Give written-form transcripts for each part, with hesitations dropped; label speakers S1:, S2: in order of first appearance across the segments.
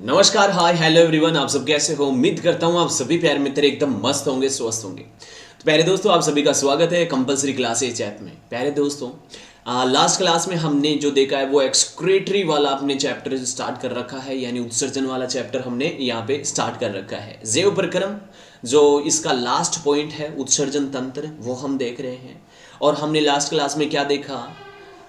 S1: नमस्कार, हाय, hello everyone. आप सब कैसे हो? उम्मीद करता हूँ आप सभी प्यारे मित्र एकदम मस्त होंगे, स्वस्थ होंगे। तो प्यारे दोस्तों, आप सभी का स्वागत है कंपलसरी क्लासेज ऐप में। प्यारे दोस्तों, लास्ट क्लास में हमने जो देखा है वो एक्सक्रीटरी वाला अपने चैप्टर स्टार्ट कर रखा है, यानी उत्सर्जन वाला चैप्टर हमने यहाँ पे स्टार्ट कर रखा है। जैव प्रक्रम जो इसका लास्ट पॉइंट है, उत्सर्जन तंत्र, वो हम देख रहे हैं। और हमने लास्ट क्लास में क्या देखा,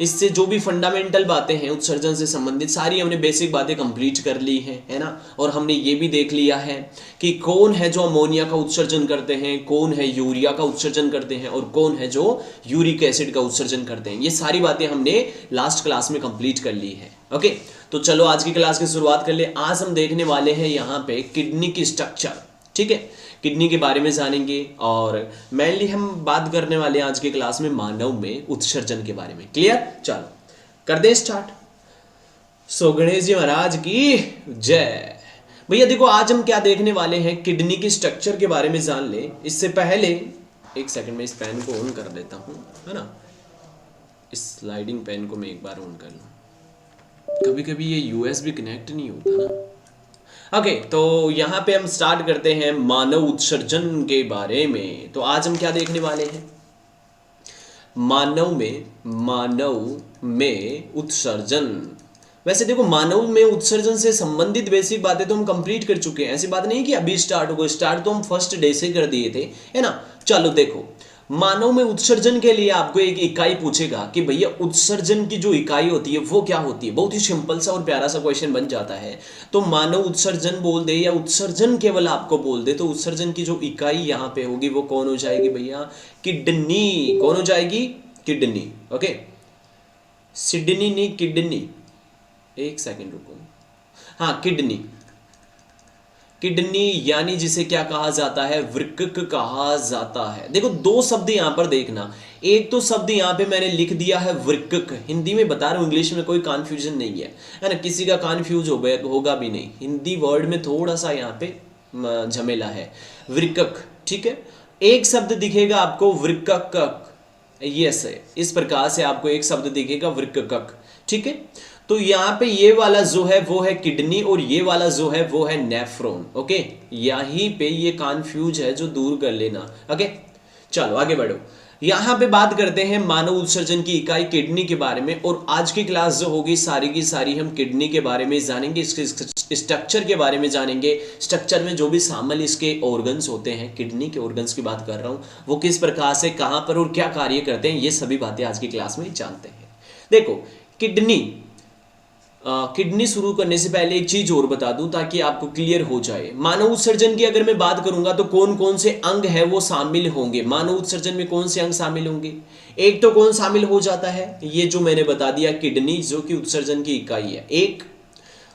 S1: इससे जो भी फंडामेंटल बातें हैं उत्सर्जन से संबंधित सारी हमने बेसिक बातें कंप्लीट कर ली हैं, है ना। और हमने ये भी देख लिया है कि कौन है जो अमोनिया का उत्सर्जन करते हैं, कौन है यूरिया का उत्सर्जन करते हैं और कौन है जो यूरिक एसिड का उत्सर्जन करते हैं। ये सारी बातें हमने लास्ट क्लास में कंप्लीट कर ली है। ओके, तो चलो आज की क्लास की शुरुआत कर ले। आज हम देखने वाले हैं यहाँ पे किडनी की स्ट्रक्चर, ठीक है। किडनी के बारे में जानेंगे और मेनली हम बात करने वाले हैं आज की क्लास में मानव में उत्सर्जन के बारे में। क्लियर? चलो कर दे स्टार्ट। सो गणेश जी महाराज की जय। भैया देखो, आज हम क्या देखने वाले हैं, किडनी की स्ट्रक्चर के बारे में जान ले। इससे पहले एक सेकंड में इस पेन को ऑन कर लेता हूं, है ना। इस स्लाइडिंग पेन को मैं एक बार ऑन कर लूं। कभी कभी ये यूएसबी कनेक्ट नहीं होता ना। ओके, तो यहाँ पे हम स्टार्ट करते हैं मानव उत्सर्जन के बारे में। तो आज हम क्या देखने वाले हैं, मानव में उत्सर्जन। वैसे देखो, मानव में उत्सर्जन से संबंधित बेसिक बातें तो हम कंप्लीट कर चुके हैं। ऐसी बात नहीं कि अभी स्टार्ट हो गई, स्टार्ट तो हम फर्स्ट डे से कर दिए थे, है ना। चलो देखो, मानव में उत्सर्जन के लिए आपको एक इकाई पूछेगा कि भैया उत्सर्जन की जो इकाई होती है वो क्या होती है। बहुत ही सिंपल सा और प्यारा सा क्वेश्चन बन जाता है। तो मानव उत्सर्जन बोल दे या उत्सर्जन केवल आपको बोल दे, तो उत्सर्जन की जो इकाई यहाँ पे होगी वो कौन हो जाएगी भैया? किडनी। कौन हो जाएगी? किडनी। ओके, सिडनी नहीं, किडनी। एक सेकेंड रुको। हाँ, किडनी। किडनी यानी जिसे क्या कहा जाता है? वृक्क कहा जाता है। देखो, दो शब्द यहां पर देखना। एक तो शब्द यहां पे मैंने लिख दिया है वृक्क, हिंदी में बता रहा हूं, इंग्लिश में कोई कन्फ्यूजन नहीं है ना। किसी का कन्फ्यूज होगा भी नहीं। हिंदी वर्ड में थोड़ा सा यहाँ पे झमेला है। वृक्क, ठीक है। एक शब्द दिखेगा आपको वृक्कक, यस है, इस प्रकार से आपको एक शब्द दिखेगा वृक्कक, ठीक है। तो यहाँ पे ये वाला जो है वो है किडनी और ये वाला जो है वो है नेफ्रॉन। ओके, यहीं पे ये कन्फ्यूज है जो दूर कर लेना। ओके, चलो आगे बढ़ो। यहाँ पे बात करते हैं मानव उत्सर्जन की इकाई किडनी के बारे में। और आज की क्लास जो होगी सारी की सारी हम किडनी के बारे में जानेंगे, इसके स्ट्रक्चर के बारे में जानेंगे। स्ट्रक्चर में जो भी शामिल इसके ऑर्गन्स होते हैं, किडनी के ऑर्गन्स की बात कर रहा हूँ, वो किस प्रकार से, कहाँ पर और क्या कार्य करते हैं, ये सभी बातें आज की क्लास में जानते हैं। देखो, किडनी शुरू करने से पहले एक चीज और बता दूं ताकि आपको क्लियर हो जाए। मानव उत्सर्जन की अगर मैं बात करूंगा तो कौन कौन से अंग है वो शामिल होंगे। मानव उत्सर्जन में कौन से अंग शामिल होंगे? एक तो कौन शामिल हो जाता है, ये जो मैंने बता दिया, किडनी, जो कि उत्सर्जन की इकाई है एक।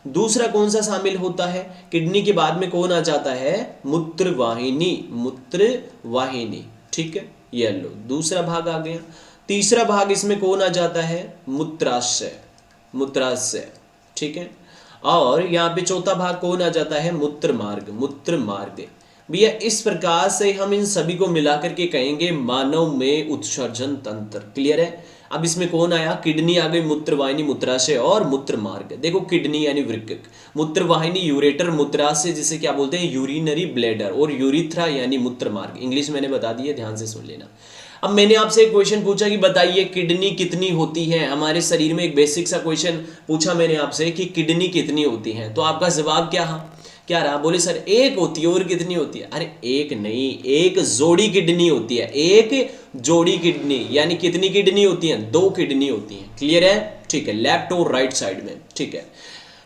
S1: दूसरा कौन सा शामिल होता है? किडनी के बाद में कौन आ जाता है? मूत्रवाहिनी। मूत्रवाहिनी, ठीक है, ये लो, दूसरा भाग आ गया। तीसरा भाग इसमें कौन आ जाता है? मूत्राशय। मूत्राशय, ठीक है। और यहाँ पे चौथा भाग कौन आ जाता है? मूत्र मार्ग। मूत्र मार्ग भैया, इस प्रकार से हम इन सभी को मिलाकर के कहेंगे मानव में उत्सर्जन तंत्र। क्लियर है? अब इसमें कौन आया? किडनी आ गई, मूत्रवाहिनी, मूत्राशय और मूत्र मार्ग। देखो, किडनी यानी वृक्क, मूत्रवाहिनी यूरेटर, मूत्राशय जिसे क्या बोलते हैं? यूरिनरी ब्लैडर, और यूरिथ्रा यानी मूत्र मार्ग। इंग्लिश मैंने बता दी है, ध्यान से सुन लेना। अब मैंने आपसे एक क्वेश्चन पूछा कि बताइए किडनी कितनी होती है हमारे शरीर में। एक बेसिक सा क्वेश्चन पूछा मैंने आपसे कि किडनी कितनी होती है, तो आपका जवाब क्या रहा? बोले सर एक होती है। और कितनी होती है? अरे एक नहीं, एक जोड़ी किडनी होती है। एक जोड़ी किडनी यानी कितनी किडनी होती है? दो किडनी होती है। क्लियर है? ठीक है, लेफ्ट और राइट साइड में, ठीक है।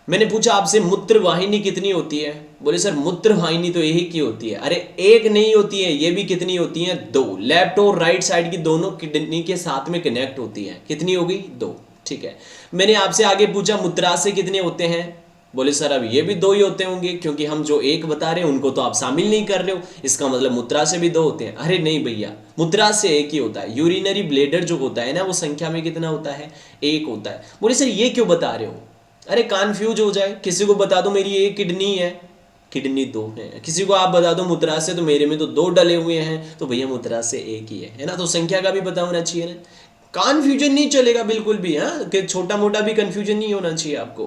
S1: मैंने पूछा आपसे मूत्रवाहिनी कितनी होती है, बोले सर मूत्रवाहिनी तो यही की होती है। अरे एक नहीं होती है, ये भी कितनी होती है? दो। लेफ्ट और राइट साइड की दोनों किडनी के साथ में कनेक्ट होती है। कितनी होगी? दो, ठीक है। मैंने आपसे आगे पूछा मूत्राशय कितने होते हैं, बोले सर अब ये भी दो ही होते होंगे, क्योंकि हम जो एक बता रहे हैं उनको तो आप शामिल नहीं कर रहे हो, इसका मतलब मूत्राशय भी दो होते हैं। अरे नहीं भैया, मूत्राशय एक ही होता है। यूरिनरी ब्लैडर जो होता है ना, वो संख्या में कितना होता है? एक होता है। बोले सर ये क्यों बता रहे हो? अरे कन्फ्यूज हो जाए, किसी को बता दो मेरी एक किडनी है, किडनी दो है। किसी को आप बता दो मूत्राशय, तो मेरे में तो दो डले हुए हैं, तो भैया मूत्राशय एक ही है ना। तो संख्या का भी पता होना चाहिए ना। कन्फ्यूजन नहीं चलेगा बिल्कुल भी, हाँ, कि छोटा मोटा भी कन्फ्यूजन नहीं होना चाहिए आपको।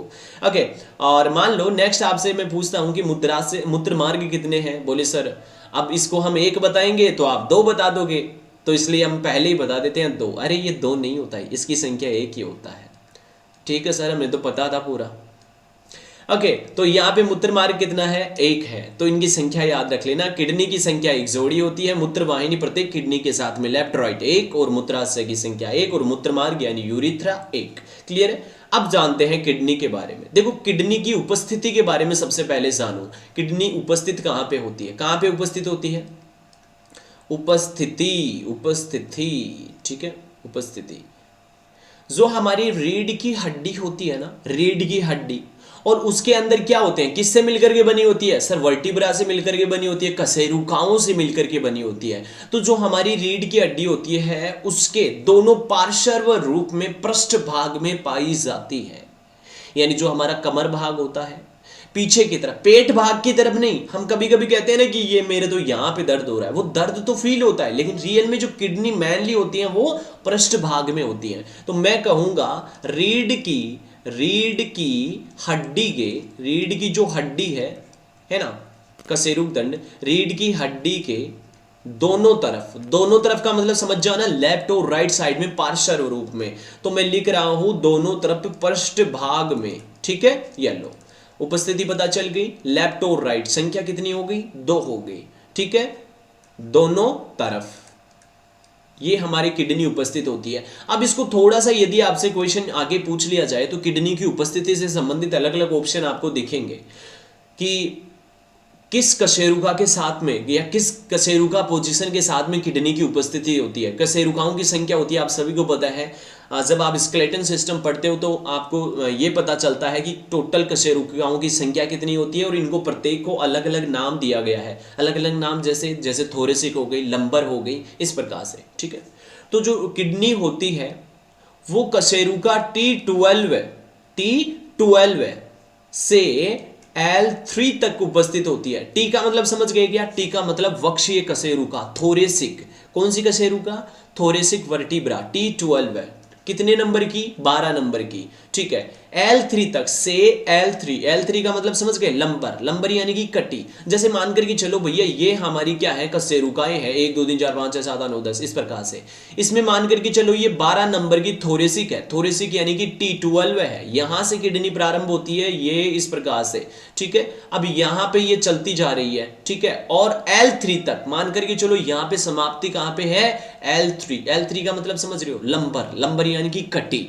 S1: ओके, और मान लो नेक्स्ट आपसे मैं पूछता हूं कि मुद्रा से मूत्र मार्ग कितने हैं। बोले सर अब इसको हम एक बताएंगे तो आप दो बता दोगे, तो इसलिए हम पहले ही बता देते हैं दो। अरे ये दो नहीं होता है, इसकी संख्या एक ही होता है। ठीक है सर, हमें तो पता था पूरा। ओके, तो यहाँ पे मूत्र मार्ग कितना है, एक है, तो इनकी संख्या याद रख लेना। किडनी की संख्या एक जोड़ी होती है, मूत्र वाहिनी प्रत्येक किडनी के साथ में लेफ्ट राइट एक, और मूत्राशय की संख्या एक, और मूत्र मार्ग यानी यूरिथ्रा एक। क्लियर है। अब जानते हैं किडनी के बारे में। देखो किडनी की उपस्थिति के बारे में सबसे पहले जानो। किडनी उपस्थित कहाँ पे होती है, कहाँ पे उपस्थित होती है, उपस्थिति, उपस्थिति, ठीक है, उपस्थिति। जो हमारी रीढ़ की हड्डी होती है ना, रीढ़ की हड्डी, और उसके अंदर क्या होते हैं, किससे मिलकर के बनी होती है सर, वर्टिब्रा से मिलकर के बनी होती है, कशेरुकाओं से मिलकर के बनी होती है। तो जो हमारी रीढ़ की हड्डी होती है उसके दोनों पार्श्व रूप में पृष्ठ भाग में पाई जाती है। यानी जो हमारा कमर भाग होता है पीछे की तरफ, पेट भाग की तरफ नहीं। हम कभी कभी कहते हैं ना कि ये मेरे तो यहां पे दर्द हो रहा है, वो दर्द तो फील होता है, लेकिन रियल में जो किडनी मेनली होती है वो पृष्ठ भाग में होती है। तो मैं कहूंगा रीढ़ की हड्डी के, रीढ़ की जो हड्डी है ना, कशेरुक दंड, रीढ़ की हड्डी के दोनों तरफ का मतलब समझ जाना, लेफ्ट और राइट साइड में पार्श्व रूप में। तो मैं लिख रहा हूं दोनों तरफ पृष्ठ भाग में, ठीक है। येलो उपस्थिति पता चल गई, लेफ्ट और राइट संख्या कितनी हो गई, दो हो गई, ठीक है, दोनों तरफ ये हमारी किडनी उपस्थित होती है। अब इसको थोड़ा सा यदि आपसे क्वेश्चन आगे पूछ लिया जाए तो किडनी की उपस्थिति से संबंधित अलग अलग ऑप्शन आपको दिखेंगे कि किस कशेरुका के साथ में या किस कशेरुका पोजीशन के साथ में किडनी की उपस्थिति होती है। कशेरुकाओं की संख्या होती है, आप सभी को पता है, जब आप स्केलेटन सिस्टम पढ़ते हो तो आपको ये पता चलता है कि टोटल कशेरुकाओं की संख्या कितनी होती है, और इनको प्रत्येक को अलग अलग नाम दिया गया है, अलग अलग नाम, जैसे थोरेसिक हो गई, लंबर हो गई, इस प्रकार से, ठीक है। तो जो किडनी होती है वो कशेरुका T12 से L3 तक उपस्थित होती है। टी का मतलब समझ गए क्या, टी का मतलब वक्षीय कशेरुका, थोरेसिक। कौन सी कशेरुका, थोरेसिक वर्टिब्रा, T12 है, कितने नंबर की, 12 नंबर की, ठीक है। L3 तक से L3 का मतलब समझ गए, लंबर यानी कि कटी। जैसे मान करके चलो भैया ये हमारी क्या है, कशेरुकाएं हैं, 1 2 3 4 5 6 7 8 9 10, इस प्रकार से। इसमें मान करके चलो ये 12 नंबर की थोरेसिक है, थोरेसिक यानी कि T12 है, यहां से किडनी प्रारंभ होती है, ये इस प्रकार से, ठीक है। अब यहां पे ये चलती जा रही है, ठीक है, और L3 तक मान करके चलो यहां पे समाप्ति कहां पे है, L3 का मतलब समझ रहे हो, लंबर यानी कि कटी,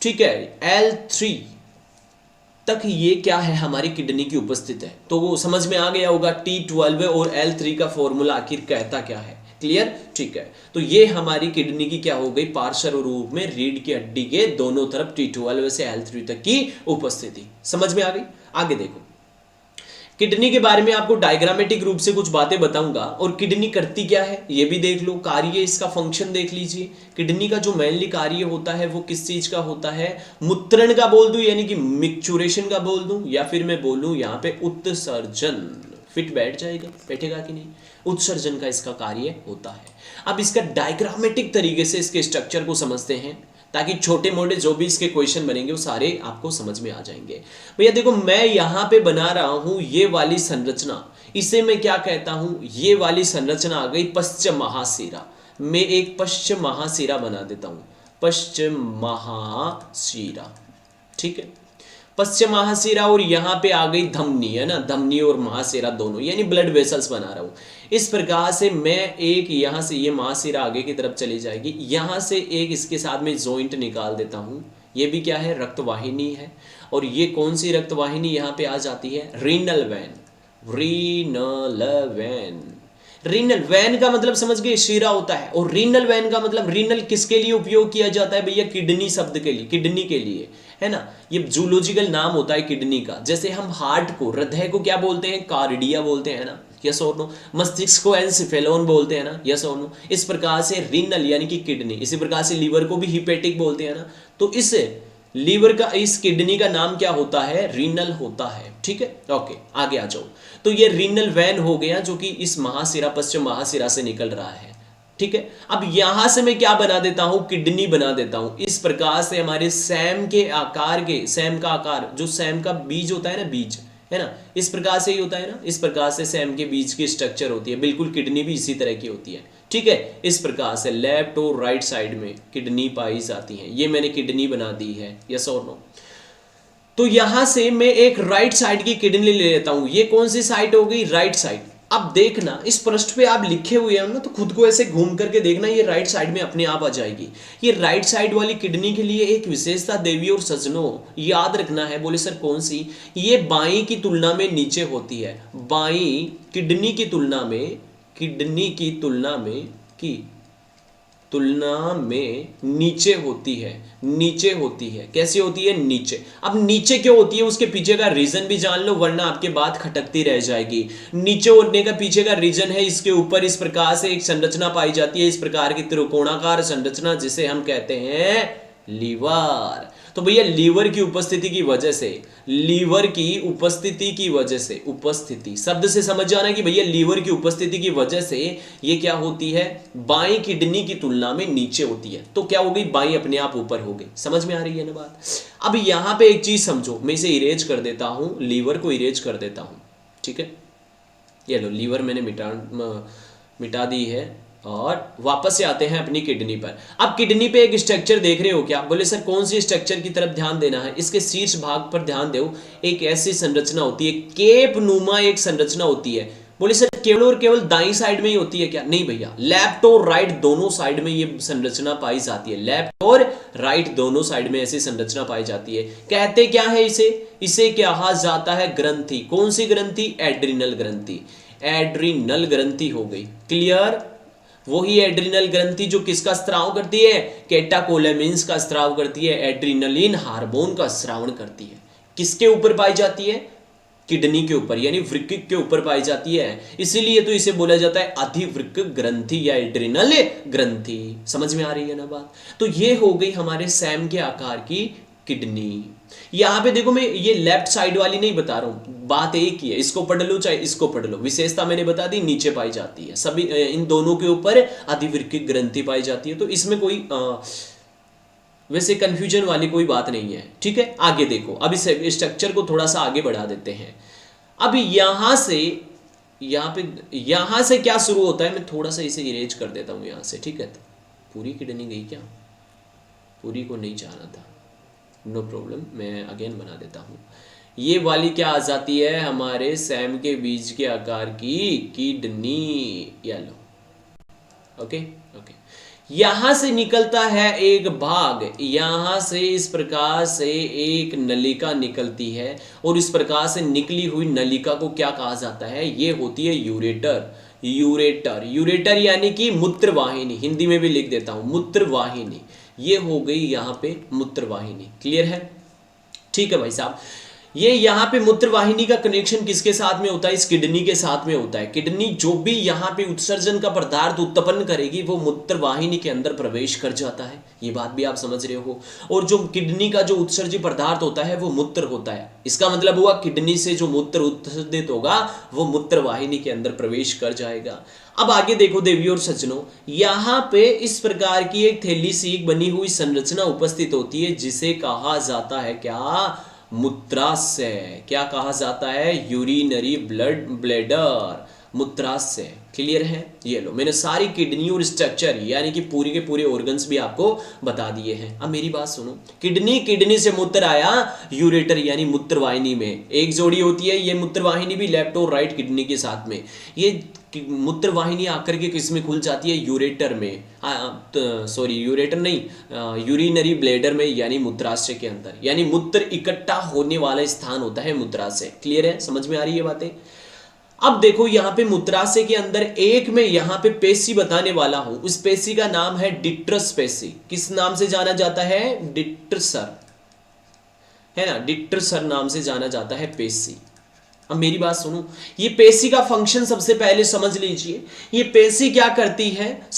S1: ठीक है। L3 तक ये क्या है, हमारी किडनी की उपस्थित है। तो वो समझ में आ गया होगा T12 और L3 का फॉर्मूला आखिर कहता क्या है, क्लियर, ठीक है। तो ये हमारी किडनी की क्या हो गई, पार्श्व रूप में रीढ़ की हड्डी के दोनों तरफ T12 से L3 तक की उपस्थिति समझ में आ गई। आगे देखो, किडनी के बारे में आपको डायग्रामेटिक रूप से कुछ बातें बताऊंगा, और किडनी करती क्या है ये भी देख लो, कार्य इसका फंक्शन देख लीजिए। किडनी का जो मेनली कार्य होता है वो किस चीज का होता है, मूत्रण का बोल दूं यानी कि मिक्चुरेशन का बोल दूं, या फिर मैं बोलूं यहाँ पे उत्सर्जन, फिट बैठ जाएगा, बैठेगा कि नहीं, उत्सर्जन का इसका कार्य होता है। अब इसका डायग्रामेटिक तरीके से इसके स्ट्रक्चर को समझते हैं, ताकि छोटे मोटे जो भी इसके क्वेश्चन बनेंगे वो सारे आपको समझ में आ जाएंगे। भैया देखो मैं यहां पे बना रहा हूं ये वाली संरचना, इसे मैं क्या कहता हूं, ये वाली संरचना आ गई पश्च महाशिरा। मैं एक पश्च महाशिरा बना देता हूं, पश्च महाशिरा, ठीक है, पश्च महाशिरा, और यहां पे आ गई धमनी, है ना, धमनी और महाशिरा दोनों, यानी ब्लड वेसल्स बना रहा हूं। इस प्रकार से मैं एक यहां से, ये महाशिरा आगे की तरफ चली जाएगी, यहां से एक इसके साथ में जॉइंट निकाल देता हूं, ये भी क्या है, रक्तवाहिनी है। और ये कौन सी रक्तवाहिनी यहां पे आ जाती है, रीनल वैन, रीनल वैन का मतलब समझ गए, शिरा होता है, और रीनल वैन का मतलब, रीनल किसके लिए उपयोग किया जाता है भैया, किडनी शब्द के लिए, किडनी के लिए, है ना, ये जूलॉजिकल नाम होता है किडनी का। जैसे हम हार्ट को, हृदय को क्या बोलते हैं, कार्डिया बोलते हैं ना, यस और नो, मस्तिष्क को एनसेफेलोन बोलते हैं ना, यस और नो। इस प्रकार से रीनल यानी कि किडनी, इसी प्रकार से लीवर को भी हिपेटिक बोलते हैं ना। तो इस लीवर का, इस किडनी का नाम क्या होता है, रीनल होता है, ठीक है। ओके आगे आ जाओ। तो ये रीनल वैन हो गया जो कि इस महाशिरा, पश्चिम महाशिरा से निकल रहा है, ठीक है। अब यहां से मैं क्या बना देता हूं, किडनी बना देता हूं। इस प्रकार से हमारे सैम के आकार के, सैम का आकार जो सैम का बीज होता है ना, बीज है ना, इस प्रकार से ही होता है ना, इस प्रकार से सैम के बीज की स्ट्रक्चर होती है। बिल्कुल किडनी भी इसी तरह की होती है, ठीक है। इस प्रकार से लेफ्ट और राइट साइड में किडनी पाई जाती है। ये मैंने किडनी बना दी है, यस और नो। तो यहां से मैं एक राइट साइड की किडनी ले लेता हूं। ये कौन सी साइड हो गई, राइट साइड। अब देखना इस पृष्ठ पे आप लिखे हुए हैं ना, तो खुद को ऐसे घूम करके देखना, ये राइट साइड में अपने आप आ जाएगी। ये राइट साइड वाली किडनी के लिए एक विशेषता देवी और सज्जनों याद रखना है। बोले सर कौन सी, ये बाई की तुलना में नीचे होती है। बाई किडनी की तुलना में, किडनी की तुलना में नीचे होती है, नीचे होती है। कैसी होती है, नीचे। अब नीचे क्यों होती है, उसके पीछे का रीजन भी जान लो, वरना आपके बात खटकती रह जाएगी। नीचे होने का पीछे का रीजन है, इसके ऊपर इस प्रकार से एक संरचना पाई जाती है, इस प्रकार की त्रिकोणाकार संरचना, जिसे हम कहते हैं लीवर। तो भैया लीवर की उपस्थिति की वजह से, लीवर की उपस्थिति की वजह से, उपस्थिति शब्द से समझ जाना कि भैया लीवर की उपस्थिति की वजह से ये क्या होती है, बाई किडनी की तुलना में नीचे होती है। तो क्या हो गई, बाई अपने आप ऊपर हो गई। समझ में आ रही है ना बात। अब यहां पे एक चीज समझो, मैं इसे इरेज कर देता हूं, लीवर को इरेज कर देता हूं, ठीक है। ये लो लीवर मैंने मिटा दी है। और वापस से आते हैं अपनी किडनी पर। अब किडनी पे एक स्ट्रक्चर देख रहे हो क्या, बोले सर कौन सी स्ट्रक्चर की तरफ ध्यान देना है, इसके शीर्ष भाग पर ध्यान दो। एक ऐसी संरचना होती है, केप नुमा एक संरचना होती है। बोले सर केवल और केवल दाई साइड में ही होती है क्या, नहीं भैया, लेफ्ट और राइट दोनों साइड में ये संरचना पाई जाती है। लेफ्ट और राइट दोनों साइड में ऐसी संरचना पाई जाती है। कहते क्या है इसे, इसे कहा जाता है ग्रंथि। कौन सी ग्रंथि, एड्रिनल ग्रंथि। एड्रिनल ग्रंथि हो गई, क्लियर। वही एड्रिनल ग्रंथि जो किसका स्त्राव करती है, कैटाकोलेमिन्स का स्त्राव करती है, एड्रिनलिन हार्मोन का स्रावण करती है। किसके ऊपर पाई जाती है, किडनी के ऊपर, यानी वृक्क के ऊपर पाई जाती है। इसीलिए तो इसे बोला जाता है अधिवृक्क ग्रंथि या एड्रिनल ग्रंथि। समझ में आ रही है ना बात। तो ये हो गई हमारे सैम के आकार की किडनी। यहां पे देखो, मैं ये लेफ्ट साइड वाली नहीं बता रहा हूं, बात एक ही है। इसको पढ़ लो चाहे इसको पढ़ लो, विशेषता मैंने बता दी, नीचे पाई जाती है। सभी इन दोनों के ऊपर अधिवृक्क ग्रंथि पाई जाती है। तो इसमें कोई वैसे कंफ्यूजन वाली कोई बात नहीं है, ठीक है। आगे देखो, अब इस स्ट्रक्चर को थोड़ा सा आगे बढ़ा देते हैं। अब यहां से, यहां से क्या शुरू होता है, मैं थोड़ा सा इसे इरेज कर देता हूं यहां से, ठीक है। पूरी किडनी गई क्या, पूरी को नहीं जाना था, नो प्रॉब्लम, मैं अगेन बना देता हूं। ये वाली क्या आ जाती है, हमारे सैम के बीज के आकार की किडनी, येलो, ओके ओके। यहां से निकलता है एक भाग, यहां से इस प्रकार से एक नलिका निकलती है, और इस प्रकार से निकली हुई नलिका को क्या कहा जाता है, ये होती है यूरेटर। यूरेटर, यूरेटर यानी कि मूत्रवाहिनी, हिंदी में भी लिख देता हूं मूत्रवाहिनी। ये हो गई यहां पे मूत्रवाहिनी, क्लियर है, ठीक है भाई साहब। ये यहाँ पे मूत्रवाहिनी का कनेक्शन किसके साथ में होता है, इस किडनी के साथ में होता है। किडनी जो भी यहाँ पे उत्सर्जन का पदार्थ उत्पन्न करेगी वो मूत्रवाहिनी के अंदर प्रवेश कर जाता है, ये बात भी आप समझ रहे हो। और जो किडनी का जो उत्सर्जित पदार्थ होता है वो मूत्र होता है। इसका मतलब हुआ किडनी से जो मूत्र उत्सर्जित होगा वो मूत्रवाहिनी के अंदर प्रवेश कर जाएगा। अब आगे देखो देवी और सज्जनों, यहाँ पे इस प्रकार की एक थैली सीक बनी हुई संरचना उपस्थित होती है, जिसे कहा जाता है क्या, मूत्राशय। क्या कहा जाता है, यूरिनरी ब्लैडर, मूत्राशय, क्लियर है। ये लो, मैंने सारी किडनी और स्ट्रक्चर यानी कि पूरी के पूरे ऑर्गन्स भी आपको बता दिए हैं। अब मेरी बात सुनो, किडनी से मूत्र आया यूरेटर यानी मूत्रवाहिनी में, एक जोड़ी होती है ये मूत्रवाहिनी भी, लेफ्ट और राइट किडनी के साथ में। ये मूत्रवाहिनी आकर के किस में खुल जाती है, यूरेटर में, सॉरी यूरेटर नहीं, यूरिनरी ब्लैडर में, यानी मूत्राशय के अंदर, यानी मूत्र इकट्ठा होने वाला स्थान होता है मूत्राशय। क्लियर है, समझ में आ रही है बातें। अब देखो यहाँ पे मूत्राशय के अंदर एक में यहाँ पे पेशी बताने वाला हूं, उस पेशी का नाम है डिट्रस पेशी। किस नाम से जाना जाता है, डिट्रसर, है ना, डिट्रसर नाम से जाना जाता है पेशी। अब मेरी बात सुनो, ये पेशी का फंक्शन सबसे पहले समझ लीजिए। ये पेशी क्या करती है,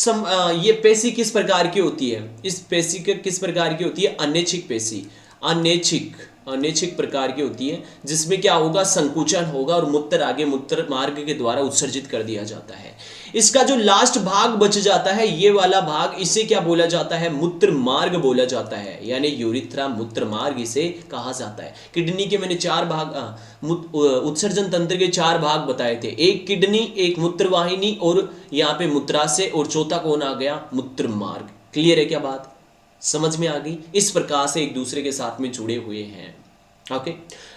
S1: ये पेशी किस प्रकार की होती है, इस पेशी किस प्रकार की होती है, अनैच्छिक पेशी, अनैच्छिक, अनैच्छिक प्रकार की होती है, जिसमें क्या होगा, संकुचन होगा और मूत्र आगे मूत्र मार्ग के द्वारा उत्सर्जित कर दिया जाता है। इसका जो लास्ट भाग बच जाता है, ये वाला भाग, इसे क्या बोला जाता है, मूत्र मार्ग बोला जाता है, यानी यूरिथ्रा मूत्र मार्ग इसे कहा जाता है। किडनी के मैंने 4 भाग, उत्सर्जन तंत्र के 4 भाग बताए थे, एक किडनी, एक मूत्रवाहिनी और यहाँ पे मूत्राशय, और चौथा कौन आ गया, मूत्र मार्ग। क्लियर है क्या बात, समझ में आ गई? इस प्रकार से एक दूसरे के साथ में जुड़े हुए हैं। ओके,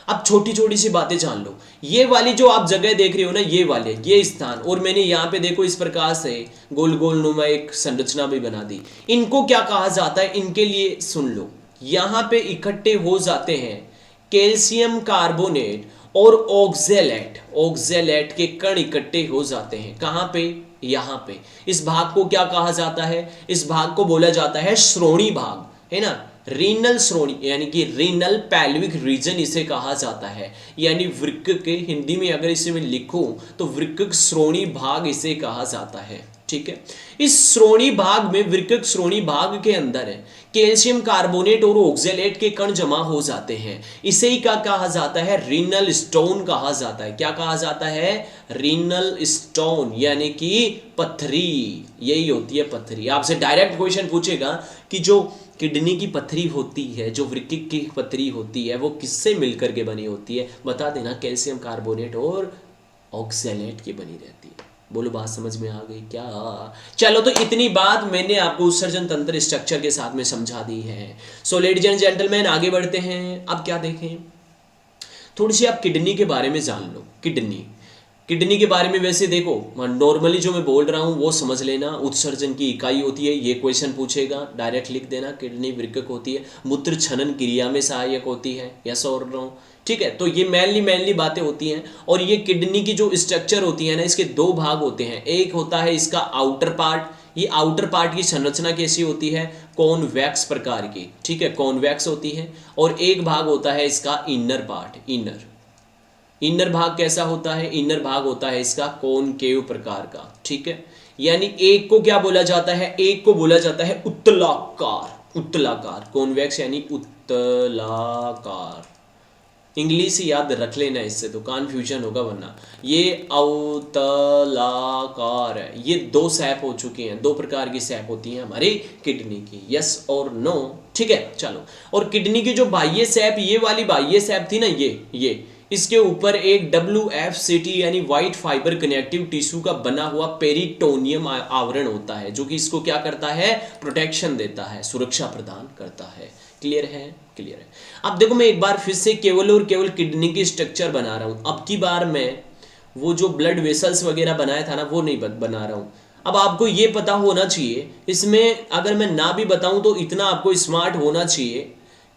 S1: अब छोटी छोटी सी बातें जान लो। ये वाली जो आप जगह देख रहे हो ना, ये वाले, ये स्थान, और मैंने यहाँ पे देखो इस प्रकार से गोल गोल नुमा एक संरचना भी बना दी। इनको क्या कहा जाता है, इनके लिए सुन लो। यहाँ पे इकट्ठे हो जाते हैं कैल्शियम कार्बोनेट और ऑक्जेलेट, ऑक्जेलेट के कण इकट्ठे हो जाते हैं। कहाँ पे, यहाँ पे। इस भाग को क्या कहा जाता है, इस भाग को बोला जाता है श्रोणी भाग, है ना, रीनल श्रोणी, यानी कि रीनल पैल्विक रीजन इसे कहा जाता है, यानी वृक्क के हिंदी में अगर इसे मैं लिखूं तो वृक्क श्रोणी भाग इसे कहा जाता है। ठीक है, इस श्रोणी भाग में, वृक्क श्रोणी भाग के अंदर कैल्शियम कार्बोनेट और ऑक्जेलेट के कण जमा हो जाते हैं। इसे ही क्या कहा जाता है, रीनल स्टोन कहा जाता है। क्या कहा जाता है, रीनल स्टोन, यानी कि पथरी, यही होती है पथरी। आपसे डायरेक्ट क्वेश्चन पूछेगा कि जो किडनी की पथरी होती है, जो वृक्क की पथरी होती है, वो किससे मिलकर के बनी होती है, बता देना, कैल्शियम कार्बोनेट और ऑक्जेलेट की बनी रहती है। बोलो बात समझ में आ गई क्या? चलो, तो इतनी बात मैंने आपको उत्सर्जन तंत्र स्ट्रक्चर के साथ में समझा दी है। सो लेडीज एंड जेंटलमैन, आगे बढ़ते हैं। अब क्या देखें, थोड़ी सी आप किडनी के बारे में जान लो। किडनी के बारे में वैसे देखो, नॉर्मली जो मैं बोल रहा हूँ वो समझ लेना। उत्सर्जन की इकाई होती है, ये क्वेश्चन पूछेगा, डायरेक्ट लिख देना। किडनी वृक्क होती है, मूत्र छनन क्रिया में सहायक होती है, यस और नो। ठीक है, तो ये मेनली बातें होती हैं। और ये किडनी की जो स्ट्रक्चर होती है ना, इसके 2 भाग होते हैं। एक होता है इसका आउटर पार्ट, ये आउटर पार्ट की संरचना कैसी होती है, कॉन्वेक्स प्रकार की, ठीक है, कॉन्वेक्स होती है। और एक भाग होता है इसका इनर पार्ट, इनर भाग कैसा होता है, इनर भाग होता है इसका कॉनकेव प्रकार का। ठीक है, यानी एक को क्या बोला जाता है, एक को बोला जाता है उत्तलाकार, कॉन्वेक्स यानी उत्तलाकार। इंग्लिश ही याद रख लेना, इससे तो कन्फ्यूजन होगा वरना। ये अवतलाकार है। ये 2 सैप हो चुके हैं, 2 प्रकार की सैप होती हैं हमारी किडनी की, यस और नो। ठीक है, चलो। और किडनी की जो बाह्य सैप, ये वाली बाह्य सैप थी ना, ये इसके ऊपर एक WFCT यानी व्हाइट फाइबर कनेक्टिव टिश्यू का बना हुआ पेरिटोनियम आवरण होता है, जो कि इसको क्या करता है, प्रोटेक्शन देता है, सुरक्षा प्रदान करता है। क्लियर है, क्लियर है। अब देखो, मैं एक बार फिर से केवल और केवल किडनी की स्ट्रक्चर बना रहा हूं। अब की बार मैं वो जो ब्लड वेसल्स वगैरह बनाया था ना, वो नहीं बना रहा हूं। अब आपको ये पता होना चाहिए, इसमें अगर मैं ना भी बताऊं तो इतना आपको स्मार्ट होना चाहिए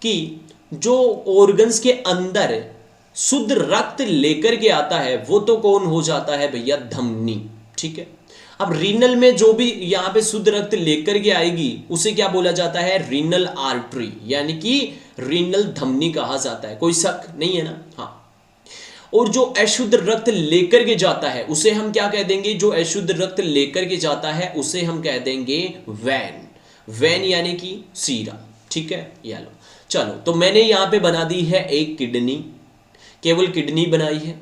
S1: कि जो ऑर्गन्स के अंदर शुद्ध रक्त लेकर के आता है, वो तो कौन हो जाता है भैया, धमनी। ठीक है, अब रीनल में जो भी यहां पे शुद्ध रक्त लेकर के आएगी, उसे क्या बोला जाता है, रीनल आर्टरी, यानी कि रीनल धमनी कहा जाता है। कोई शक नहीं है ना? हाँ। और जो अशुद्ध रक्त लेकर के जाता है, उसे हम क्या कह देंगे, जो अशुद्ध रक्त लेकर के जाता है उसे हम कह देंगे वेन यानी कि सीरा। ठीक है, ये लो। चलो, तो मैंने यहां पे बना दी है एक किडनी, केवल किडनी बनाई है।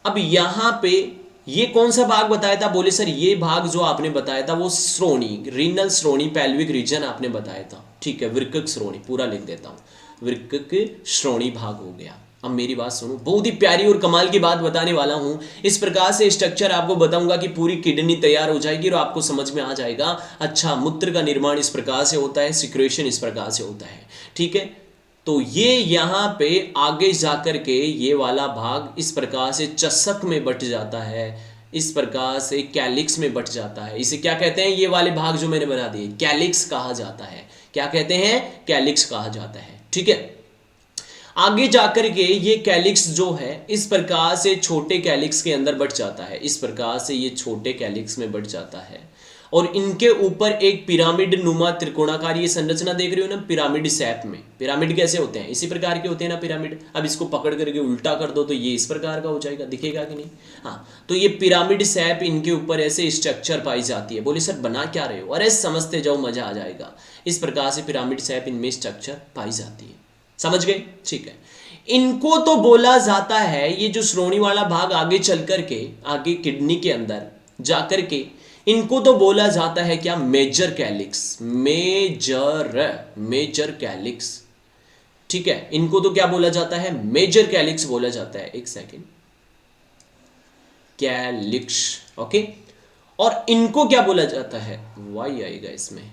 S1: अब यहां पे ये कौन सा भाग बताया था, बोले सर ये भाग जो आपने बताया था वो श्रोणी, रीनल श्रोणी पैल्विक रीजन आपने बताया था। ठीक है, वृक्क श्रोणी, पूरा लिख देता हूं, वृक्क श्रोणी भाग हो गया। अब मेरी बात सुनो, बहुत ही प्यारी और कमाल की बात बताने वाला हूं। इस प्रकार से स्ट्रक्चर आपको बताऊंगा कि पूरी किडनी तैयार हो जाएगी और आपको समझ में आ जाएगा, अच्छा मूत्र का निर्माण इस प्रकार से होता है, सिक्रेशन इस प्रकार से होता है। ठीक है, तो ये यहाँ पे आगे जाकर के ये वाला भाग इस प्रकार से चषक में बट जाता है, इस प्रकार से कैलिक्स में बट जाता है। इसे क्या कहते हैं, ये वाले भाग जो मैंने बना दिए, कैलिक्स कहा जाता है। क्या कहते हैं, कैलिक्स कहा जाता है। ठीक है, आगे जाकर के ये कैलिक्स जो है इस प्रकार से छोटे कैलिक्स के अंदर बट जाता है, इस प्रकार से ये छोटे कैलिक्स में बट जाता है। और इनके ऊपर एक पिरामिड नुमा त्रिकोणाकार ये संरचना देख रहे हो ना, पिरामिड शेप में। पिरामिड कैसे होते हैं, इसी प्रकार के होते हैं ना पिरामिड। अब इसको पकड़ करके उल्टा कर दो तो ये इस प्रकार का हो जाएगा, दिखेगा कि नहीं? हाँ, तो ये पिरामिड शेप, इनके ऊपर ऐसे स्ट्रक्चर पाई जाती है। बोले सर बना क्या रहे हो, अरे समझते जाओ, मजा आ जाएगा। इस प्रकार से पिरामिड शेप इनमें स्ट्रक्चर पाई जाती है, समझ गए? ठीक है, इनको तो बोला जाता है, ये जो श्रोणी वाला भाग आगे चल करके, आगे किडनी के अंदर जाकर के, इनको तो बोला जाता है क्या, मेजर कैलिक्स, मेजर कैलिक्स। ठीक है, इनको तो क्या बोला जाता है, मेजर कैलिक्स बोला जाता है। एक सेकेंड, कैलिक्स, ओके। और इनको क्या बोला जाता है, वाई आएगा इसमें,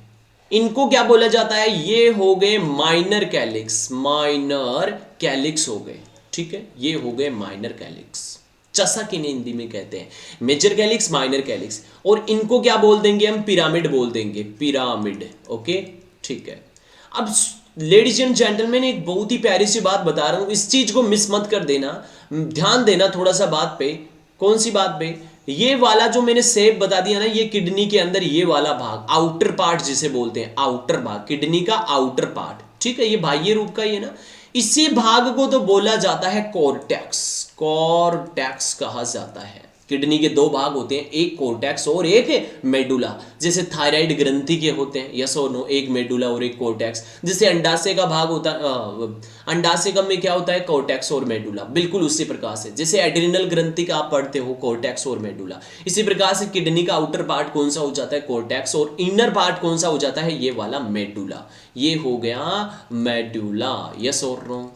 S1: इनको क्या बोला जाता है, ये हो गए माइनर कैलिक्स, माइनर कैलिक्स हो गए। ठीक है, ये हो गए माइनर कैलिक्स, चसा किन्हें हिंदी में कहते हैं, मेजर कैलिक्स, माइनर कैलिक्स। और इनको क्या बोल देंगे हम, पिरामिड बोल देंगे, पिरामिड। ओके, ठीक है। अब लेडीज एंड जेंटलमैन, एक बहुत ही प्यारी सी बात बता रहा हूं, इस चीज को मिस मत कर देना, ध्यान देना थोड़ा सा बात पे। कौन सी बात पे, ये वाला जो मैंने शेप बता दिया ना, ये किडनी के अंदर ये वाला भाग, आउटर पार्ट जिसे बोलते हैं, आउटर भाग, किडनी का आउटर पार्ट। ठीक है, ये बाह्य रूप का ही है ना, इसी भाग को तो बोला जाता है कॉर्टेक्स, कॉर्टेक्स कहा जाता है। किडनी के दो भाग होते हैं, एक कॉर्टेक्स और एक मेडुला। जैसे थायराइड ग्रंथि के होते हैं, यस और नो, एक मेडुला और एक कॉर्टेक्स। जैसे अंडाशय का भाग होता है, अंडाशय में क्या होता है, कॉर्टेक्स और मेडुला, बिल्कुल उसी प्रकार से। जैसे एड्रिनल ग्रंथि का आप पढ़ते हो, कॉर्टेक्स और मेडुला। इसी प्रकार से किडनी का आउटर पार्ट कौन सा हो जाता है, कॉर्टेक्स, और इनर पार्ट कौन सा हो जाता है, ये वाला मेडुला। ये हो गया मेडुला, यस और नो।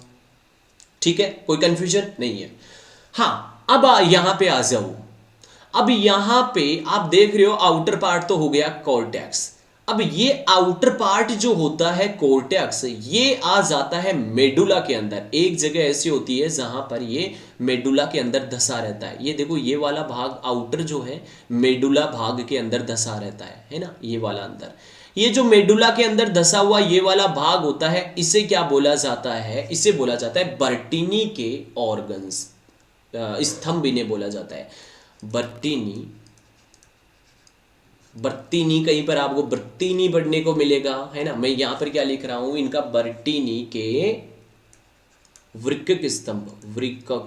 S1: ठीक है, कोई कंफ्यूजन नहीं है। हाँ, अब यहां पे आ जाओ। अब यहां पे आप देख रहे हो, आउटर पार्ट तो हो गया कॉर्टेक्स। अब ये आउटर पार्ट जो होता है कॉर्टेक्स, ये आ जाता है मेडुला के अंदर। एक जगह ऐसी होती है जहां पर ये मेडुला के अंदर धसा रहता है। ये देखो, ये वाला भाग आउटर जो है मेडुला भाग के अंदर धसा रहता है ना, ये वाला अंदर। ये जो मेडुला के अंदर धसा हुआ ये वाला भाग होता है, इसे क्या बोला जाता है, इसे बोला जाता है बर्टीनी के ऑर्गन्स, स्तंभ इन्हें बोला जाता है। बर्टीनी, बर्तीनी, कहीं पर आपको बर्तीनी पढ़ने को मिलेगा, है ना। मैं यहां पर क्या लिख रहा हूं, इनका बर्टीनी के वृक्क स्तंभ, वृक्क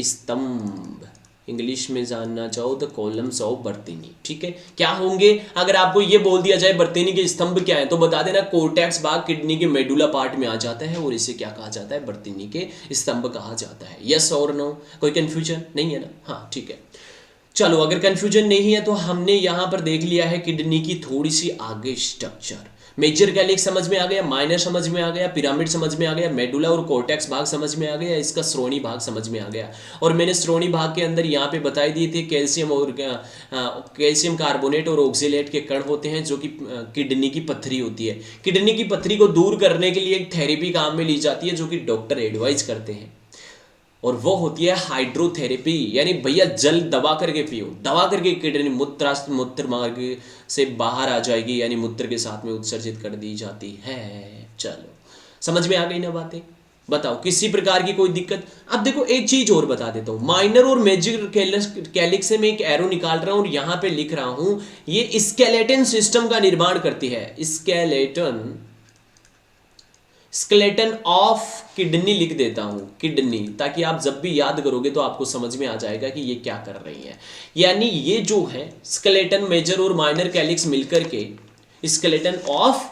S1: स्तंभ, इंग्लिश में जानना चाहो तो कॉलम्स ऑफ बर्तीनी। ठीक है, क्या होंगे, अगर आपको ये बोल दिया जाए बर्तीनी के स्तंभ क्या है, तो बता देना कॉर्टेक्स भाग किडनी के मेडुला पार्ट में आ जाता है, और इसे क्या कहा जाता है, बर्तीनी के स्तंभ कहा जाता है। यस और नो, कोई कंफ्यूजन नहीं है ना। हाँ, ठीक है, चलो, अगर कंफ्यूजन नहीं है तो हमने यहां पर देख लिया है किडनी की थोड़ी सी आगे स्ट्रक्चर। मेजर कैलिक्स समझ में आ गया, माइनर समझ में आ गया, पिरामिड समझ में आ गया, मेडुला और कॉर्टेक्स भाग समझ में आ गया, इसका श्रोणी भाग समझ में आ गया। और मैंने श्रोणी भाग के अंदर यहाँ पे बताई दिए थे, कैल्शियम और कैल्शियम कार्बोनेट और ऑक्जेलेट के कण होते हैं, जो कि किडनी की पत्थरी होती है। किडनी की पत्थरी को दूर करने के लिए एक थेरेपी काम में ली जाती है, जो कि डॉक्टर एडवाइज करते हैं, और वो होती है हाइड्रोथेरेपी। यानी भैया जल दबा करके पियो, दबा करके किडनी मूत्र मार्ग से बाहर आ जाएगी, यानी मूत्र के साथ में उत्सर्जित कर दी जाती है। चलो, समझ में आ गई ना बातें, बताओ किसी प्रकार की कोई दिक्कत। अब देखो, एक चीज और बता देता हूं, माइनर और मेजर कैलिक्स से मैं एक एरो निकाल रहा हूं और यहां पे लिख रहा हूं, ये स्केलेटन सिस्टम का निर्माण करती है। स्केलेटन ऑफ किडनी लिख देता हूं, किडनी, ताकि आप जब भी याद करोगे तो आपको समझ में आ जाएगा कि ये क्या कर रही है। यानी ये जो है स्केलेटन, मेजर और माइनर कैलिक्स मिलकर के स्केलेटन ऑफ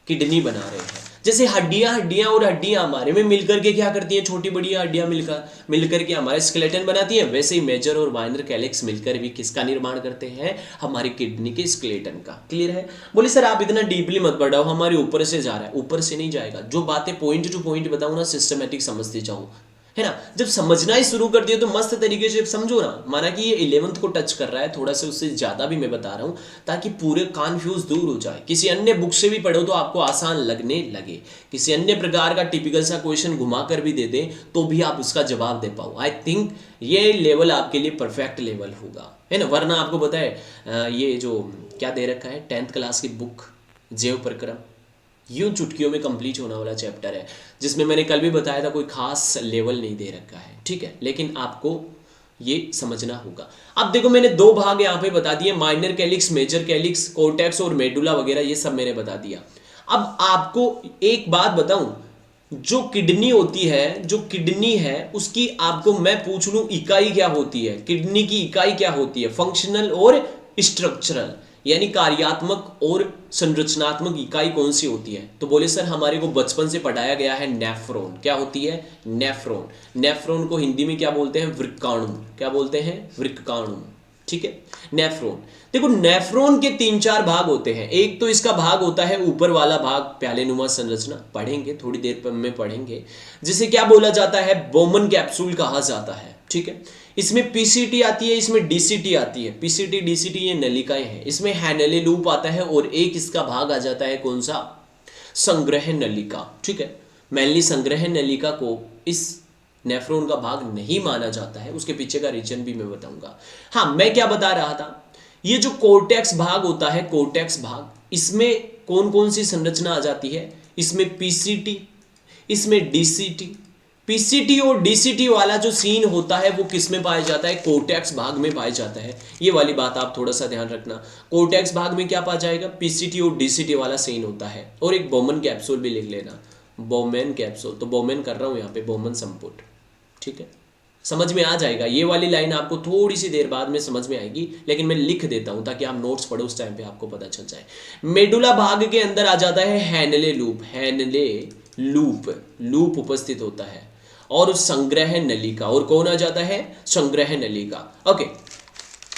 S1: किडनी बना रहे हैं। जैसे हड्डियां और हड्डियां हमारे में मिलकर के क्या करती हैं, छोटी बड़ी हड्डियां मिलकर के हमारे स्केलेटन बनाती हैं, वैसे ही मेजर और माइनर कैलिक्स मिलकर भी किसका निर्माण करते हैं, हमारी किडनी के स्केलेटन का। क्लियर है? बोले सर आप इतना डीपली मत बढ़ाओ, हमारे ऊपर से जा रहा है। ऊपर से नहीं जाएगा, जो बातें पॉइंट टू पॉइंट बताऊं ना, सिस्टमेटिक समझते जाओ, है ना। जब समझना ही शुरू कर दिया तो मस्त तरीके से समझो ना। माना कि ये 11th को टच कर रहा है, थोड़ा सा उससे ज्यादा भी मैं बता रहा हूं, ताकि पूरे कन्फ्यूज दूर हो जाए। किसी अन्य बुक से भी पढ़ो तो आपको आसान लगने लगे, किसी अन्य प्रकार का टिपिकल सा क्वेश्चन घुमा कर भी दे दे तो भी आप उसका जवाब दे पाओ। आई थिंक ये लेवल आपके लिए परफेक्ट लेवल होगा, है ना। वरना आपको पता है ये जो क्या दे रखा है 10th क्लास की बुक जैव प्रक्रम, यूं चुटकियों में कंप्लीट होने वाला चैप्टर है, जिसमें मैंने कल भी बताया था कोई खास लेवल नहीं दे रखा है, ठीक है। लेकिन आपको ये समझना होगा। अब देखो, मैंने दो भाग यहाँ पे बता दिए, minor calyx, major calyx, cortex और मेडुला वगैरह, ये सब मैंने बता दिया। अब आपको एक बात बताऊं, जो किडनी होती है, जो किडनी है, उसकी आपको मैं पूछ लूं इकाई क्या होती है, किडनी की इकाई क्या होती है, फंक्शनल और स्ट्रक्चरल। यानी कार्यात्मक और संरचनात्मक इकाई कौन सी होती है? तो बोले सर हमारे को बचपन से पढ़ाया गया है नेफ्रॉन। क्या होती है? नेफ्रॉन। नेफ्रॉन को हिंदी में क्या बोलते हैं? वृक्काणु। क्या बोलते हैं? वृक्काणु। ठीक है, नेफ्रॉन। देखो नेफ्रॉन के 3-4 भाग होते हैं। एक तो इसका भाग होता है ऊपर वाला भाग, प्यालेनुमा संरचना, पढ़ेंगे थोड़ी देर में पढ़ेंगे, जिसे क्या बोला जाता है? बोमन कैप्सूल कहा जाता है। ठीक है, इसमें पीसीटी आती है, इसमें डीसीटी आती है। पीसीटी डीसीटी ये नलिकाएं हैं। इसमें हैनेले लूप आता है और एक इसका भाग आ जाता है कौन सा? संग्रह नलिका। ठीक है, मेनली संग्रह नलिका को इस नेफ्रॉन का भाग नहीं माना जाता है, उसके पीछे का रीजन भी मैं बताऊंगा। हाँ, मैं क्या बता रहा था, ये जो कोर्टेक्स भाग होता है, कोर्टेक्स भाग, इसमें कौन कौन सी संरचना आ जाती है? इसमें पीसीटी, इसमें डीसीटी। पीसीटी और डीसीटी वाला जो सीन होता है वो किस में पाया जाता है? कोर्टेक्स भाग में पाया जाता है। ये वाली बात आप थोड़ा सा ध्यान रखना। कोर्टेक्स भाग में क्या पाया जाएगा? पीसीटी और डीसीटी वाला सीन होता है। और एक बोमन कैप्सूल भी लिख लेना, बोमेन कैप्सूल। तो बोमेन कर रहा हूं यहाँ पे, बोमन संपुट। ठीक है, समझ में आ जाएगा। ये वाली लाइन आपको थोड़ी सी देर बाद में समझ में आएगी, लेकिन मैं लिख देता हूं ताकि आप नोट्स पढ़ो उस टाइम पे आपको पता चल जाए। मेडुला भाग के अंदर आ जाता है Henle loop. Henle loop, loop उपस्थित होता है। और संग्रह नलिका, और कौन आ जाता है? संग्रह नलिका। ओके,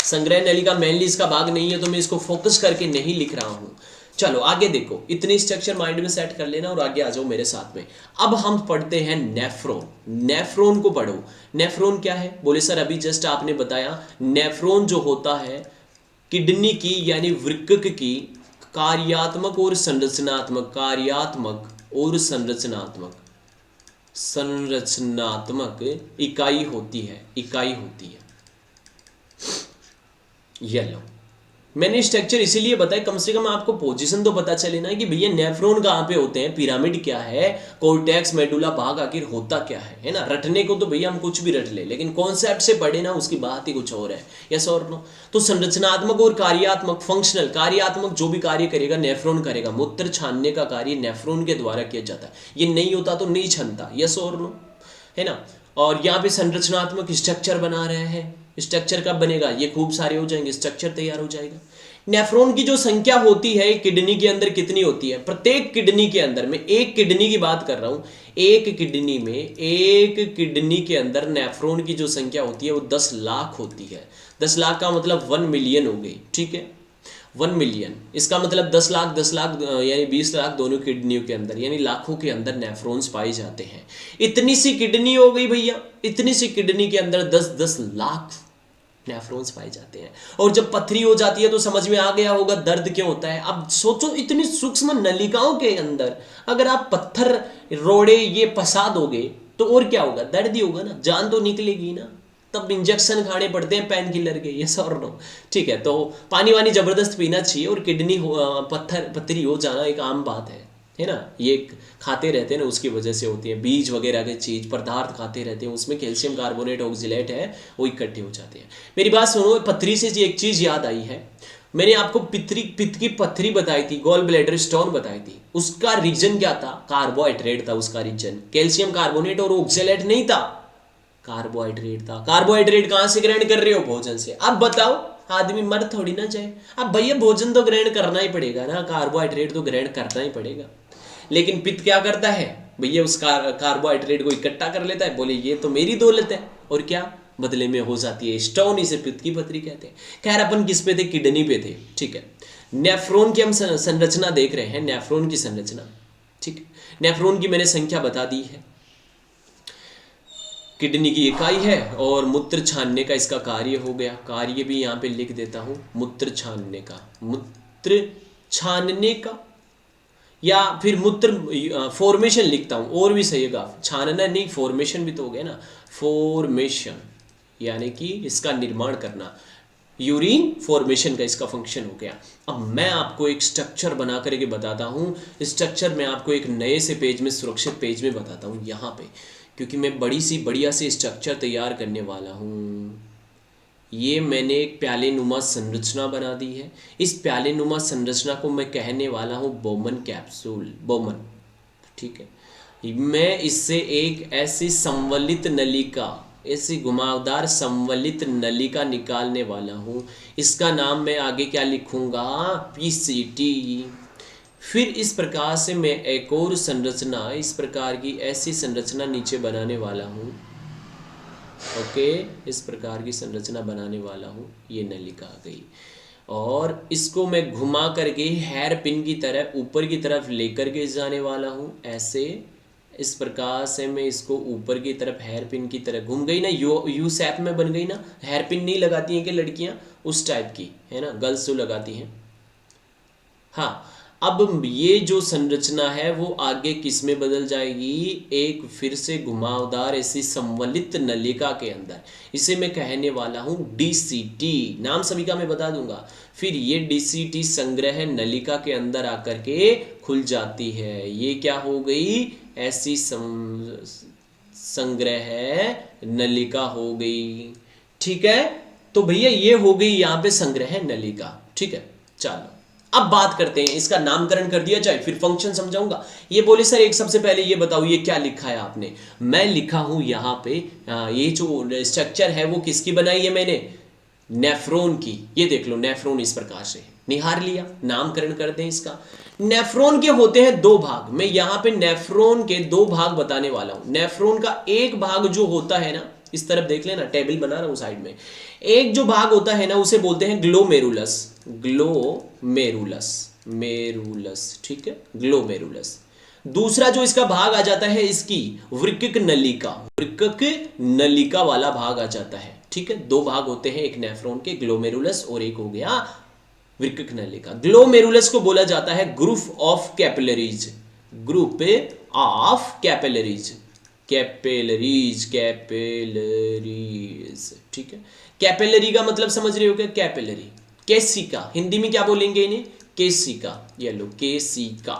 S1: संग्रह नलिका मेनली इसका भाग नहीं है तो मैं इसको फोकस करके नहीं लिख रहा हूं। चलो आगे देखो, इतनी स्ट्रक्चर माइंड में सेट कर लेना और आगे आ जाओ मेरे साथ में। अब हम पढ़ते हैं नेफ्रॉन। नेफ्रॉन को पढ़ो। नेफ्रॉन क्या है? बोले सर अभी जस्ट आपने बताया, नेफ्रॉन जो होता है किडनी की यानी वृक्क की कार्यात्मक और संरचनात्मक, कार्यात्मक और संरचनात्मक इकाई होती है, इकाई होती है। ये लो, मैंने स्ट्रक्चर इसीलिए बताया, कम से कम आपको पोजीशन तो पता चले ना कि भैया नेफ्रॉन कहाँ पे होते हैं, पिरामिड क्या है, कोर्टेक्स मेडुला भाग आखिर होता क्या है ना। रटने को तो भैया हम कुछ भी रट ले, लेकिन कॉन्सेप्ट से पढ़े ना उसकी बात ही कुछ और है। यस और नो? तो संरचनात्मक और कार्यात्मक, फंक्शनल, कार्यात्मक जो भी कार्य करेगा नेफ्रॉन करेगा। मूत्र छानने का कार्य नेफ्रॉन के द्वारा किया जाता है। ये नहीं होता तो नहीं छानता। यस और नो? है ना। और यहाँ पे संरचनात्मक स्ट्रक्चर बना रहे हैं। स्ट्रक्चर कब बनेगा? ये खूब सारे हो जाएंगे, स्ट्रक्चर तैयार हो जाएगा। नेफ्रॉन की जो संख्या होती है किडनी के अंदर कितनी होती है? प्रत्येक किडनी के अंदर, मैं एक किडनी की बात कर रहा हूं, एक किडनी के अंदर नेफ्रॉन की जो संख्या होती है वो 10 लाख होती है। 10 लाख का मतलब 1 मिलियन हो गई। ठीक है, 1 मिलियन, इसका मतलब 10 लाख यानी 20 लाख दोनों किडनियों के अंदर, यानी लाखों के अंदर नेफ्रॉन्स पाए जाते हैं। इतनी सी किडनी हो गई भैया, इतनी सी किडनी के अंदर 10-10 लाख नेफ्रॉन्स पाए जाते हैं। और जब पथरी हो जाती है तो समझ में आ गया होगा दर्द क्यों होता है। अब सोचो, इतनी सूक्ष्म नलिकाओं के अंदर अगर आप पत्थर रोड़े ये फंसा दोगे तो और क्या होगा? दर्द ही होगा ना, जान तो निकलेगी ना। तब इंजेक्शन खाने पड़ते हैं पेन किलर के। यस और नो? ठीक है, तो पानी वानी जबरदस्त पीना चाहिए। और किडनी पथरी हो जाना एक आम बात है ना। ये खाते रहते हैं ना, उसकी वजह से होती है। बीज वगैरह के चीज पदार्थ खाते रहते हैं, उसमें कैल्शियम कार्बोनेट ऑक्जिलेट है, वो इकट्ठे हो जाते हैं। मेरी बात सुनो, पथरी से एक चीज याद आई है। मैंने आपको पित्त की पथरी बताई थी, गॉल ब्लैडर स्टोन बताई थी। उसका रीजन क्या था? कार्बोहाइड्रेट था उसका रीजन। कैल्शियम कार्बोनेट और ऑक्जिलेट नहीं था, कार्बोहाइड्रेट था। कार्बोहाइड्रेट कहां से ग्रहण कर रहे हो? भोजन से। अब बताओ, आदमी मर थोड़ी ना जाए। अब भैया भोजन तो ग्रहण करना ही पड़ेगा ना, कार्बोहाइड्रेट तो ग्रहण करना ही पड़ेगा। लेकिन पित्त क्या करता है भैया? उस कार्बोहाइड्रेट को इकट्ठा कर लेता है, बोले ये तो मेरी दौलत है, और क्या बदले में हो जाती है स्टोन। इसे पित्त की पथरी कहते हैं। खैर अपन किस पे थे? किडनी पे थे। ठीक है, नेफ्रॉन की हम संरचना देख रहे हैं, नेफ्रॉन की संरचना। ठीक है, नेफ्रॉन की मैंने संख्या बता दी है, किडनी की इकाई है, और मूत्र छानने का इसका कार्य हो गया। कार्य भी यहाँ पे लिख देता हूँ, मूत्र छानने का, मूत्र छानने का, या फिर मूत्र फॉर्मेशन लिखता हूँ और भी सही होगा। छानना नहीं, फॉर्मेशन भी तो हो गया ना। फॉर्मेशन यानी कि इसका निर्माण करना, यूरिन फॉर्मेशन का इसका फंक्शन हो गया। अब मैं आपको एक स्ट्रक्चर बना करके बताता हूँ। स्ट्रक्चर मैं आपको एक नए से पेज में, सुरक्षित पेज में बताता हूँ यहाँ पे, क्योंकि मैं बढ़िया सी स्ट्रक्चर तैयार करने वाला हूँ। ये मैंने एक प्यालेनुमा संरचना बना दी है। इस प्यालेनुमा संरचना को मैं कहने वाला हूँ बोमन कैप्सूल, बोमन। ठीक है, मैं इससे एक ऐसी संवलित नलिका, ऐसी घुमावदार संवलित नलिका निकालने वाला हूँ। इसका नाम मैं आगे क्या लिखूंगा, पीसीटी। फिर इस प्रकार से मैं एक और संरचना, इस प्रकार की ऐसी संरचना नीचे बनाने वाला हूँ। ओके, इस प्रकार की संरचना बनाने वाला हूँ। ये नलिका आ गई और इसको मैं घुमा करके हेयर पिन की तरह ऊपर की तरफ लेकर के जाने वाला हूँ। ऐसे इस प्रकार से मैं इसको ऊपर की तरफ हेयर पिन की तरह घूम गई ना, यू शेप में बन गई ना। हेयर पिन नहीं लगाती हैं कि लड़कियां, उस टाइप की है ना, गर्ल्स जो लगाती हैं। हाँ, अब ये जो संरचना है वो आगे किस में बदल जाएगी, एक फिर से घुमावदार ऐसी संवलित नलिका के अंदर। इसे मैं कहने वाला हूं डीसीटी। नाम सभी का मैं बता दूंगा। फिर ये डीसीटी संग्रह नलिका के अंदर आकर के खुल जाती है। ये क्या हो गई, ऐसी संग्रह नलिका हो गई। ठीक है, तो भैया ये हो गई यहाँ पे संग्रह नलिका। ठीक है, चलो अब बात करते हैं, इसका नामकरण कर दिया जाए, फिर फंक्शन समझाऊंगा। ये बोले सर एक सबसे पहले ये बताओ ये क्या लिखा है आपने। मैं लिखा हूं यहाँ पे ये जो स्ट्रक्चर है वो किसकी बनाई है मैंने, नेफ्रॉन की। ये देख लो, नेफ्रॉन इस प्रकार से निहार लिया। नामकरण करते हैं इसका। नेफ्रॉन के होते हैं दो भाग। मैं यहाँ पे नेफ्रॉन के दो भाग बताने वाला हूं। नेफ्रॉन का एक भाग जो होता है ना, इस तरफ देख लेना, टेबल बना रहा हूं साइड में। एक जो भाग होता है ना उसे बोलते हैं ग्लोमेरुलस। ग्लोमेरुलस, मेरुलस, ठीक है, ग्लोमेरुलस। दूसरा जो इसका भाग आ जाता है, इसकी वृक्क नलिका, वृक्क नलिका वाला भाग आ जाता है। ठीक है, दो भाग होते हैं, एक नेफ्रॉन के ग्लोमेरुलस और एक हो गया वृक्क नलिका। ग्लोमेरुलस को बोला जाता है group of capillaries, group of capillaries, capillaries, capillaries. ठीक है, कैपिलरी का मतलब समझ रहे हो क्या, कैपिलरी, केसिका। हिंदी में क्या बोलेंगे इन्हें, केसिका। ये लो, केसिका,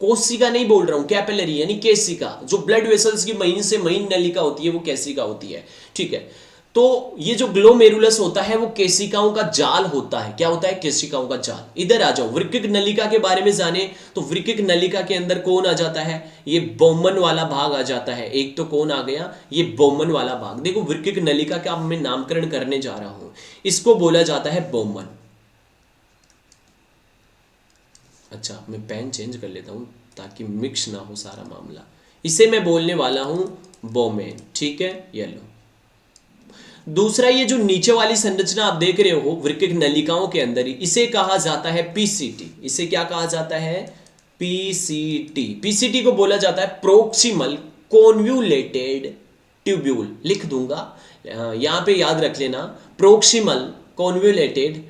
S1: कोशिका नहीं बोल रहा हूं, कैपिलरी यानी केसिका। जो ब्लड वेसल्स की महीन से महीन नलिका होती है वो केसिका होती है। ठीक है, तो ये जो ग्लोमेरुलस होता है वो केसिकाओं का जाल होता है। क्या होता है, केसिकाओं का जाल। इधर आ जाओ, वृक्क नलिका के बारे में जाने तो वृक्क नलिका के अंदर कौन आ जाता है, ये बोमन वाला भाग आ जाता है। एक तो कौन आ गया, ये बोमन वाला भाग। देखो वृक्क नलिका का मैं नामकरण करने जा रहा हूं, इसको बोला जाता है बोमन। अच्छा, मैं पेन चेंज कर लेता हूं ताकि मिक्स ना हो सारा मामला। इसे मैं बोलने वाला हूं बोमेन। ठीक है, ये लो। दूसरा, ये जो नीचे वाली संरचना आप देख रहे हो वृक्क नलिकाओं के अंदर ही, इसे कहा जाता है पीसीटी। इसे क्या कहा जाता है, पीसीटी। पीसीटी को बोला जाता है प्रोक्सिमल कॉन्व्यूलेटेड ट्यूब्यूल। लिख दूंगा, यहां पे याद रख लेना, प्रोक्सिमल कॉन्व्यूलेटेड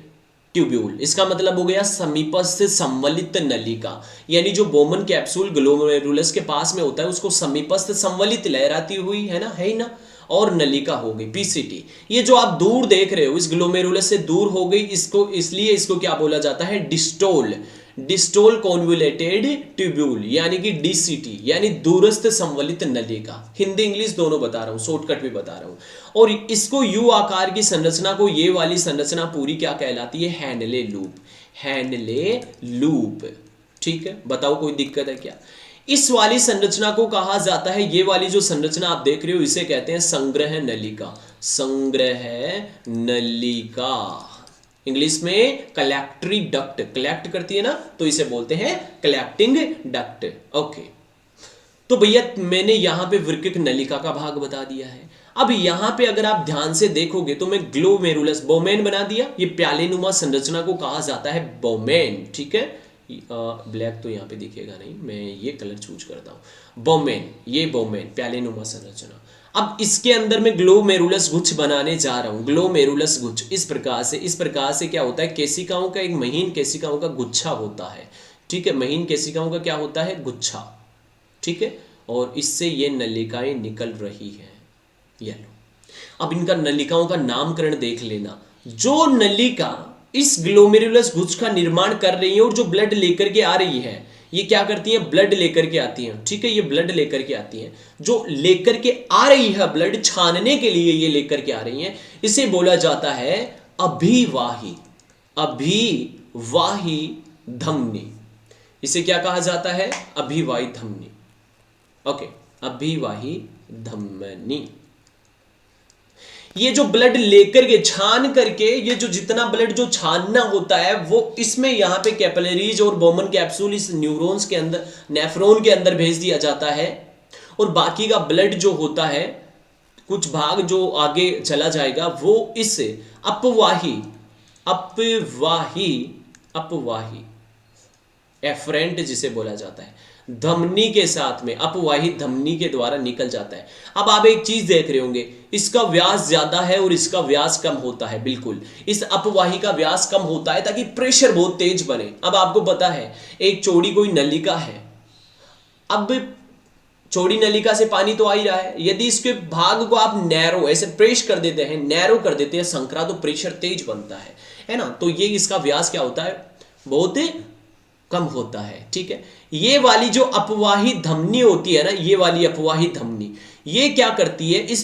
S1: ट्यूब्यूल। इसका मतलब हो गया समीपस्थ संवलित नलिका। यानी जो बोमन कैप्सूल ग्लोमेरुलस के पास में होता है उसको समीपस्थ संवलित लहराती हुई, है ना, है ही ना, और नलिका हो गई पीसीटी। ये जो आप दूर देख रहे हो इस ग्लोमेरुलस से दूर हो गई, इसको इसलिए इसको क्या बोला जाता है, डिस्टोल, डिस्टोल कॉन्वुलेटेड ट्यूब्यूल, यानी कि डीसीटी, यानी दूरस्थ संवलित नलिका। हिंदी इंग्लिश दोनों बता रहा हूं, शॉर्टकट भी बता रहा हूं। और इसको यू आकार की संरचना को, ये वाली संरचना पूरी क्या कहलाती है, हैंडले लूप, हैंडले लूप। ठीक है, बताओ कोई दिक्कत है क्या। इस वाली संरचना को कहा जाता है, ये वाली जो संरचना आप देख रहे हो इसे कहते हैं संग्रह नलिका, संग्रह नलिका। इंग्लिश में कलेक्टरी डक्ट, कलेक्ट करती है ना, तो इसे बोलते हैं कलेक्टिंग डक्ट। ओके, तो भैया मैंने यहां पे वृक्क नलिका का भाग बता दिया है। अब यहां पे अगर आप ध्यान से देखोगे तो मैं ग्लोमेरुलस, बोमेन बना दिया। ये प्यालेनुमा संरचना को कहा जाता है बोमेन। ठीक है, ब्लैक तो यहाँ पे दिखेगा नहीं, मैं ये कलर चूज करता हूँ, बोमेन। ये बोमेन, प्यालेनुमा संरचना। अब इसके अंदर मैं ग्लोमेरुलस गुच्छ बनाने जा रहा हूँ, ग्लोमेरुलस गुच्छ। इस प्रकार से क्या होता है, केसिकाओं का एक महीन केसिकाओं का गुच्छा होता है। ठीक है, महीन केसिकाओं का क्या होता है, गुच्छा। ठीक है, और इससे ये नलिकाएं निकल रही है। ये लो, अब इनका नलिकाओं का नामकरण देख लेना। जो नलिका इस ग्लोमेरुलस गुच्छ का निर्माण कर रही है और जो ब्लड लेकर के आ रही है, ये क्या करती हैं, ब्लड लेकर के आती हैं। ठीक है, ये ब्लड लेकर के आती हैं। जो लेकर के आ रही है ब्लड छानने के लिए, ये लेकर के आ रही हैं, इसे बोला जाता है अभिवाही, अभिवाही धमनी। इसे क्या कहा जाता है, अभिवाही धमनी। ओके, अभिवाही धमनी। ये जो ब्लड लेकर के छान करके, ये जो जितना ब्लड जो छानना होता है वो इसमें यहाँ पे कैपिलरीज और बोमन कैप्सूल इस न्यूरॉन्स के अंदर, नेफ्रॉन के अंदर भेज दिया जाता है। और बाकी का ब्लड जो होता है, कुछ भाग जो आगे चला जाएगा, वो इस अपवाही अपवाही अपवाही एफरेंट जिसे बोला जाता है, धमनी के साथ में, अपवाही धमनी के द्वारा निकल जाता है। अब आप एक चीज देख रहे होंगे, इसका व्यास ज्यादा है और इसका व्यास कम होता है। बिल्कुल इस अपवाही का व्यास कम होता है ताकि प्रेशर बहुत तेज बने। अब आपको पता है एक चौड़ी कोई नलिका है, अब चौड़ी नलिका से पानी तो आ ही रहा है, यदि इसके भाग को आप नैरो ऐसे प्रेस कर देते हैं, नैरो कर देते हैं संकरा, तो प्रेशर तेज बनता है ना। तो ये इसका व्यास क्या होता है, बहुत कम होता है। ठीक है, ये वाली जो अपवाही धमनी होती है ना, ये वाली अपवाही धमनी, ये क्या करती है, इस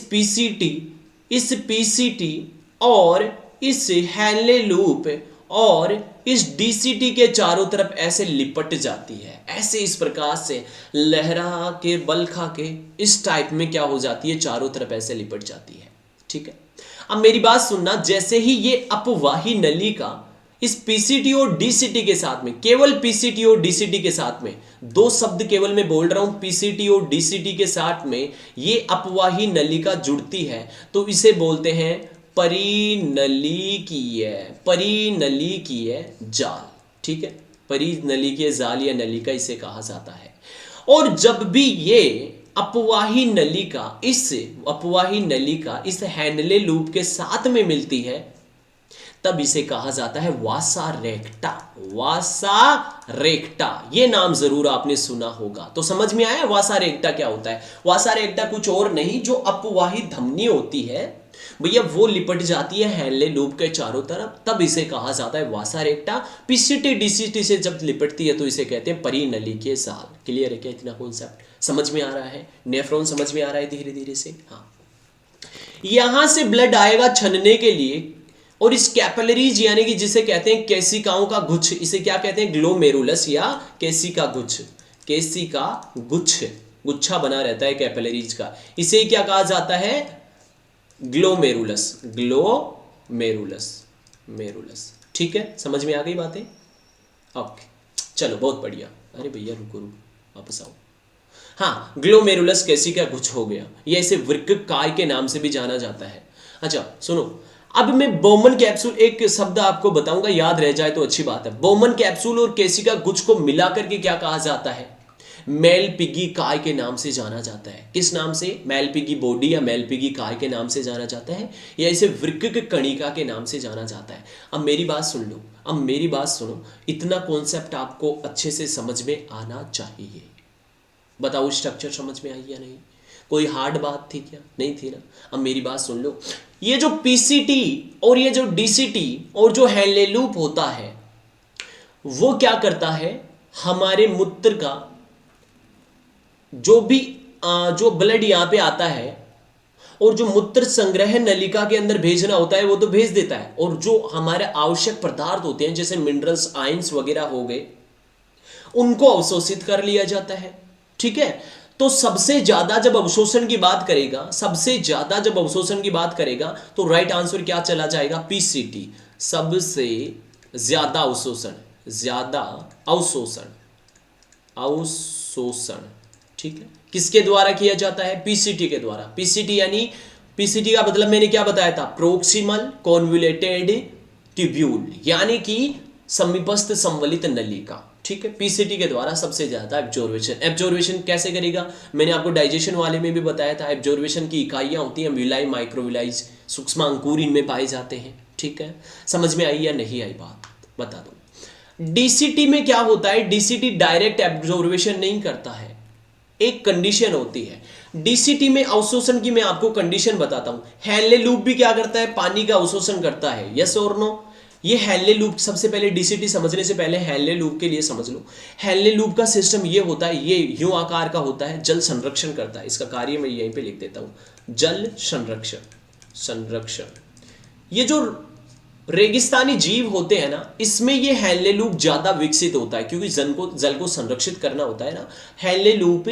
S1: पीसीटी और इस हैले लूप और इस डीसीटी के चारों तरफ ऐसे लिपट जाती है, ऐसे इस प्रकार से लहरा के बल खा के इस टाइप में क्या हो जाती है, चारों तरफ ऐसे लिपट जाती है। ठीक है, अब मेरी बात सुनना, जैसे ही ये अपवाही नलिका इस पीसीटी और डीसीटी के साथ में, केवल पीसीटी और डीसीटी के साथ में, दो शब्द केवल मैं बोल रहा हूं, पीसीटी और डीसीटी के साथ में ये अपवाही नलिका जुड़ती है, तो इसे बोलते हैं परिनलिकीय जाल। ठीक है, परिनलिकीय जाल या नलिका इसे कहा जाता है। और जब भी ये अपवाही नलिका इस हैंडले लूप के साथ में मिलती है, तब इसे कहा जाता है वासा रेक्टा। ये नाम जरूर आपने सुना होगा। तो समझ में आया वासा रेक्टा क्या होता है। वासा रेक्टा कुछ और नहीं, जो अपवाही धमनी होती है भैया वो लिपट जाती है हैंडले लूप के चारों तरफ, तब इसे कहा जाता है वासा रेक्टा। पीसीटी डीसीटी से जब लिपटती है तो इसे कहते हैं परिनलिकीय जाल। क्लियर है क्या, इतना कॉन्सेप्ट समझ में आ रहा है, नेफ्रॉन समझ में आ रहा है धीरे धीरे से। हाँ, यहां से ब्लड आएगा छनने के लिए, और इस कैपिलरीज यानी कि जिसे कहते हैं केशिकाओं का गुच्छ, इसे क्या कहते हैं, ग्लोमेरुलस या केशिका गुच्छ, गुच्छा बना रहता है कैपिलरीज का, इसे क्या कहा जाता है, ग्लोमेरुलस। ठीक है, समझ में आ गई बातें। ओके चलो बहुत बढ़िया। अरे भैया रुको वापस आओ। हाँ, ग्लोमेरुलस केशिका गुच्छ हो गया, ये इसे वृक्क काय के नाम से भी जाना जाता है। अच्छा सुनो, अब मैं बोमन कैप्सूल, एक शब्द आपको बताऊंगा, याद रह जाए तो अच्छी बात है। बोमन कैप्सूल और केशिका गुच्छ को मिलाकर के क्या कहा जाता है, मेलपिगी काय के नाम से जाना जाता है। किस नाम से, मेलपिगी बॉडी या मेलपिगी काय के नाम से जाना जाता है, या इसे वृक्क कणिका के नाम से जाना जाता है। अब मेरी बात सुन लो, अब मेरी बात सुनो, इतना कॉन्सेप्ट आपको अच्छे से समझ में आना चाहिए। बताओ स्ट्रक्चर समझ में आई या नहीं, कोई हार्ड बात थी क्या, नहीं थी ना। अब मेरी बात सुन लो, ये जो पीसीटी और ये जो डीसीटी और जो हैंडले लूप होता है, वो क्या करता है, हमारे मूत्र का जो ब्लड यहां पे आता है और जो मूत्र संग्रह नलिका के अंदर भेजना होता है वो तो भेज देता है, और जो हमारे आवश्यक पदार्थ होते हैं जैसे मिनरल्स, आयंस वगैरह हो गए, उनको अवशोषित कर लिया जाता है। ठीक है, तो सबसे ज्यादा जब अवशोषण की बात करेगा, तो राइट आंसर क्या चला जाएगा, पीसीटी। सबसे ज्यादा अवशोषण ठीक है, किसके द्वारा किया जाता है, पीसीटी के द्वारा। पीसीटी यानी, पीसीटी का मतलब मैंने क्या बताया था, प्रोक्सिमल कॉन्वुलेटेड ट्यूब्यूल, यानी कि समीपस्थ संवलित नलिका। ठीक है, पीसीटी के द्वारा सबसे ज्यादा एब्जॉर्वेशन कैसे करेगा, मैंने आपको डाइजेशन वाले में भी बताया था। एब्जॉर्वेशन की इकाइयां होती हैं विलाई, माइक्रोविलाइज, सूक्ष्म अंकुर इनमें पाए जाते हैं। ठीक है, समझ में आई या नहीं आई बात, बता दो। डीसीटी में क्या होता है, डीसीटी डायरेक्ट एब्जॉर्वेशन नहीं करता है, एक कंडीशन होती है। डीसीटी में अवशोषण की मैं आपको कंडीशन बताता हूं। हैंडले लूप भी क्या करता है, पानी का अवशोषण करता है, यस और नो। ये हैंडले लूप, सबसे पहले डीसीटी समझने से पहले हैंडले लूप के लिए समझ लो। हैंडले लूप का सिस्टम ये होता है, ये यूं आकार का होता है, जल संरक्षण करता है। इसका कार्य मैं यहीं पे लिख देता हूं, जल संरक्षण। ये जो रेगिस्तानी जीव होते हैं ना, इसमें ये हैंडले लूप ज्यादा विकसित होता है, क्योंकि जल को संरक्षित करना होता है ना। हैंडले लूप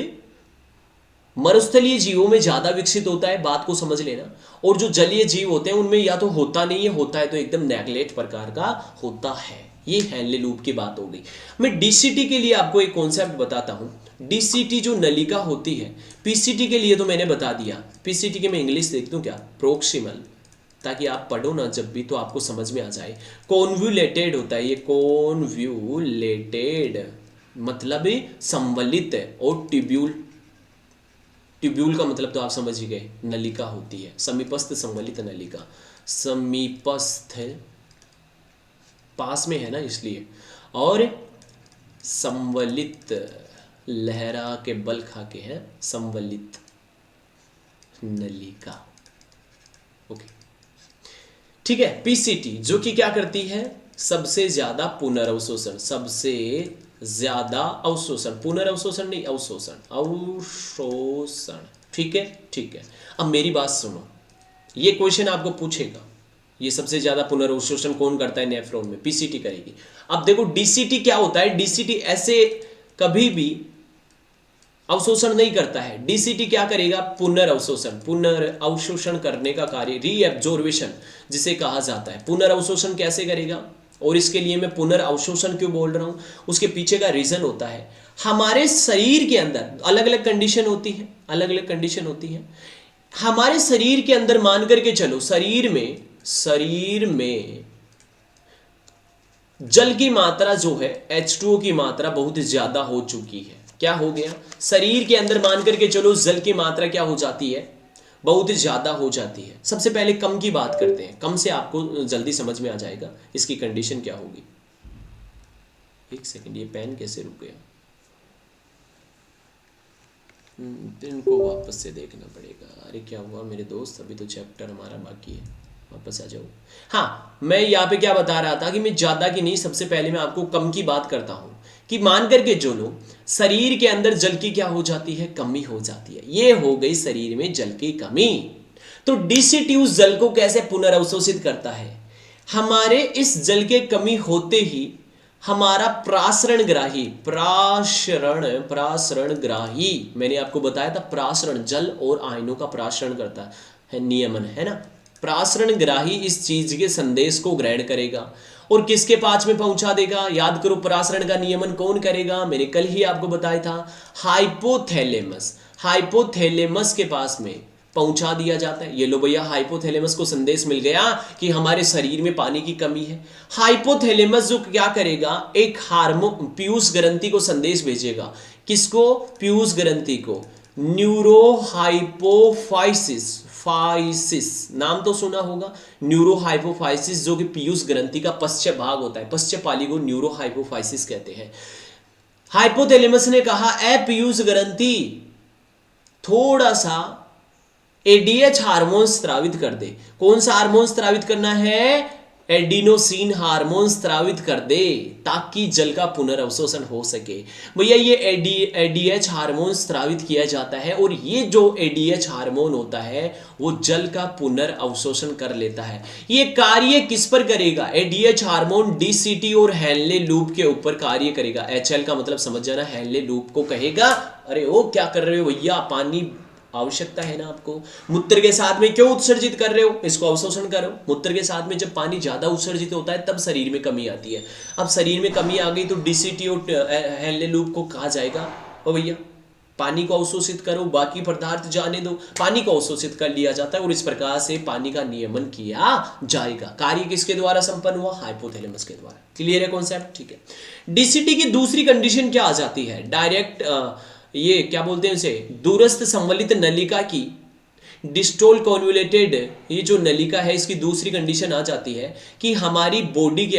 S1: मरुस्थलीय जीवों में ज्यादा विकसित होता है, बात को समझ लेना। और जो जलीय जीव होते हैं उनमें या तो होता नहीं है, होता है तो एकदम नेग्लेक्ट प्रकार का होता है। ये हेनले लूप की बात हो गई। मैं डीसीटी के लिए आपको एक कॉन्सेप्ट बताता हूं। डीसीटी जो नलिका होती है, पीसीटी के लिए तो मैंने बता दिया। पीसीटी के मैं इंग्लिश देख दूं क्या, प्रोक्सिमल, ताकि आप पढ़ो ना जब भी तो आपको समझ में आ जाए। कॉन्व्यूलेटेड होता है ये, कॉन्व्यूलेटेड मतलब संवलित है। और ट्यूब्यूल, ट्यूब्यूल का मतलब तो आप समझ ही गए, नलिका होती है, समीपस्थ संवलित नलिका। समीपस्थ पास में है ना इसलिए। और संवलित, लहरा के बल खा के है, संवलित नलिका। ओके ठीक है। पीसीटी जो कि क्या करती है, सबसे ज्यादा पुनर्अवशोषण, सबसे ज्यादा अवशोषण, पुनर्अवशोषण नहीं, अवशोषण, अवशोषण। ठीक है ठीक है। अब मेरी बात सुनो, ये क्वेश्चन आपको पूछेगा, ये सबसे ज्यादा पुनर्अवशोषण कौन करता है नेफ्रॉन में, पीसीटी करेगी। अब देखो डीसीटी क्या होता है, डीसीटी ऐसे कभी भी अवशोषण नहीं करता है। डीसीटी क्या करेगा, पुनर्अवशोषण, पुनर्अवशोषण करने का कार्य, रीएब्जॉर्वेशन जिसे कहा जाता है। पुनर्अवशोषण कैसे करेगा, और इसके लिए मैं पुनर्अवशोषण क्यों बोल रहा हूं, उसके पीछे का रीजन होता है, हमारे शरीर के अंदर अलग अलग कंडीशन होती है, अलग अलग कंडीशन होती है हमारे शरीर के अंदर। मान करके चलो शरीर में जल की मात्रा जो है, H2O की मात्रा बहुत ज्यादा हो चुकी है। क्या हो गया, शरीर के अंदर मान करके चलो जल की मात्रा क्या हो जाती है, बहुत ज्यादा हो जाती है। सबसे पहले कम की बात करते हैं, कम से आपको जल्दी समझ में आ जाएगा इसकी कंडीशन क्या होगी। एक सेकंड, ये पेन कैसे रुक गया, इनको वापस से देखना पड़ेगा। अरे क्या हुआ मेरे दोस्त, अभी तो चैप्टर हमारा बाकी है, वापस आ जाओ। हाँ, मैं यहाँ पे क्या बता रहा था कि मैं ज्यादा की नहीं, सबसे पहले मैं आपको कम की बात करता हूं कि मान करके जो लो शरीर के अंदर जल की क्या हो जाती है, कमी हो जाती है। ये हो गई शरीर में जल की कमी। तो डीसीटी उस जल को कैसे पुनर्अवशोषित करता है, हमारे इस जल के कमी होते ही हमारा प्रासरण ग्राही, प्रासरण ग्राही, मैंने आपको बताया था प्रासरण जल और आयनों का प्रासरण करता है, नियमन है ना। प्रासरण ग्राही इस चीज के संदेश को ग्रहण करेगा और किसके पास में पहुंचा देगा। याद करो प्रासरण का नियमन कौन करेगा, मैंने कल ही आपको बताया था, हाइपोथैलेमस। हाइपोथैलेमस के पास में पहुंचा दिया जाता है। ये लो भैया, हाइपोथैलेमस को संदेश मिल गया कि हमारे शरीर में पानी की कमी है। हाइपोथैलेमस जो क्या करेगा, एक हार्मोन पीयूष ग्रंथि को संदेश भेजेगा। किसको, पीयूष ग्रंथि को। न्यूरोहाइपोफाइसिस, फाइसिस नाम तो सुना होगा, न्यूरोहाइपोफाइसिस जो कि पीयूष ग्रंथि का पश्च भाग होता है, पश्च पाली को न्यूरोहाइपोफाइसिस कहते हैं। हाइपोथैलेमस ने कहा, ए पीयूष ग्रंथि थोड़ा सा एडीएच हार्मोन स्त्रावित कर दे। कौन सा हार्मोन स्त्रावित करना है, एडिनोसिन हार्मोन स्त्रावित कर दे, ताकि जल का पुनर्अवशोषण हो सके। भैया ये एडीएच हार्मोन स्त्रावित किया जाता है और ये जो एडीएच हार्मोन होता है वो जल का पुनर्अवशोषण कर लेता है। ये कार्य किस पर करेगा, एडीएच हार्मोन डीसीटी और हेनले लूप के ऊपर कार्य करेगा। एचएल का मतलब समझ जाना, हेनले लूप को कहेगा, अरे ओ क्या कर रहे हो भैया, पानी आवश्यकता है ना आपको, मूत्र के साथ में क्यों उत्सर्जित कर रहे हो, इसको अवशोषण करो। मूत्र के साथ में जब पानी ज्यादा उत्सर्जित होता है तब शरीर में कमी आती है। अब शरीर में कमी आ गई तो डीसीटी और हेनले लूप को कहा जाएगा, ओ भैया पानी को अवशोषित करो, बाकी पदार्थ जाने दो। पानी को अवशोषित कर लिया जाता है और इस प्रकार से पानी का नियमन किया जाएगा। कार्य किसके द्वारा संपन्न हुआ, हाइपोथैलेमस के द्वारा। क्लियर है कॉन्सेप्ट, ठीक है। डीसीटी की दूसरी कंडीशन क्या आ जाती है, डायरेक्ट ये क्या बोलते हैं उसे, दूरस्थ संवलित नलिका की डिस्टोल कॉन्वुलेटेड, ये जो नलिका है इसकी दूसरी कंडीशन आ जाती है कि हमारी बॉडी के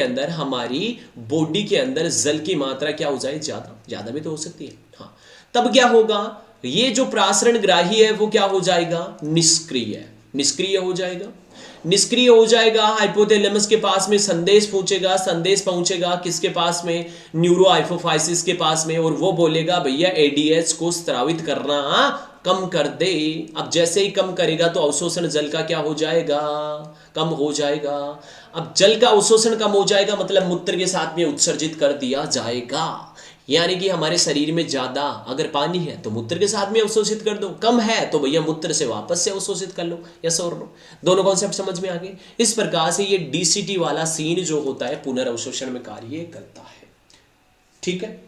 S1: अंदर जल की मात्रा क्या हो जाए, ज्यादा भी तो हो सकती है। हाँ, तब क्या होगा, ये जो प्रासरण ग्राही है वो क्या हो जाएगा, निष्क्रिय हो जाएगा। हाइपोथैलेमस के पास में संदेश पहुंचेगा किसके पास में, न्यूरोहाइपोफाइसिस के पास में, और वो बोलेगा भैया एडीएच को स्त्रावित करना कम कर दे। अब जैसे ही कम करेगा तो अवशोषण जल का क्या हो जाएगा, कम हो जाएगा। अब जल का अवशोषण कम हो जाएगा मतलब मूत्र के साथ में उत्सर्जित कर दिया जाएगा। यानी कि हमारे शरीर में ज़्यादा अगर पानी है तो मूत्र के साथ में अवशोषित कर दो, कम है तो भैया मूत्र से वापस से अवशोषित कर लो। यस और नो, दोनों कॉन्सेप्ट समझ में आ गए। इस प्रकार से ये डीसीटी वाला सीन जो होता है पुनर्अवशोषण में कार्य करता है। ठीक है,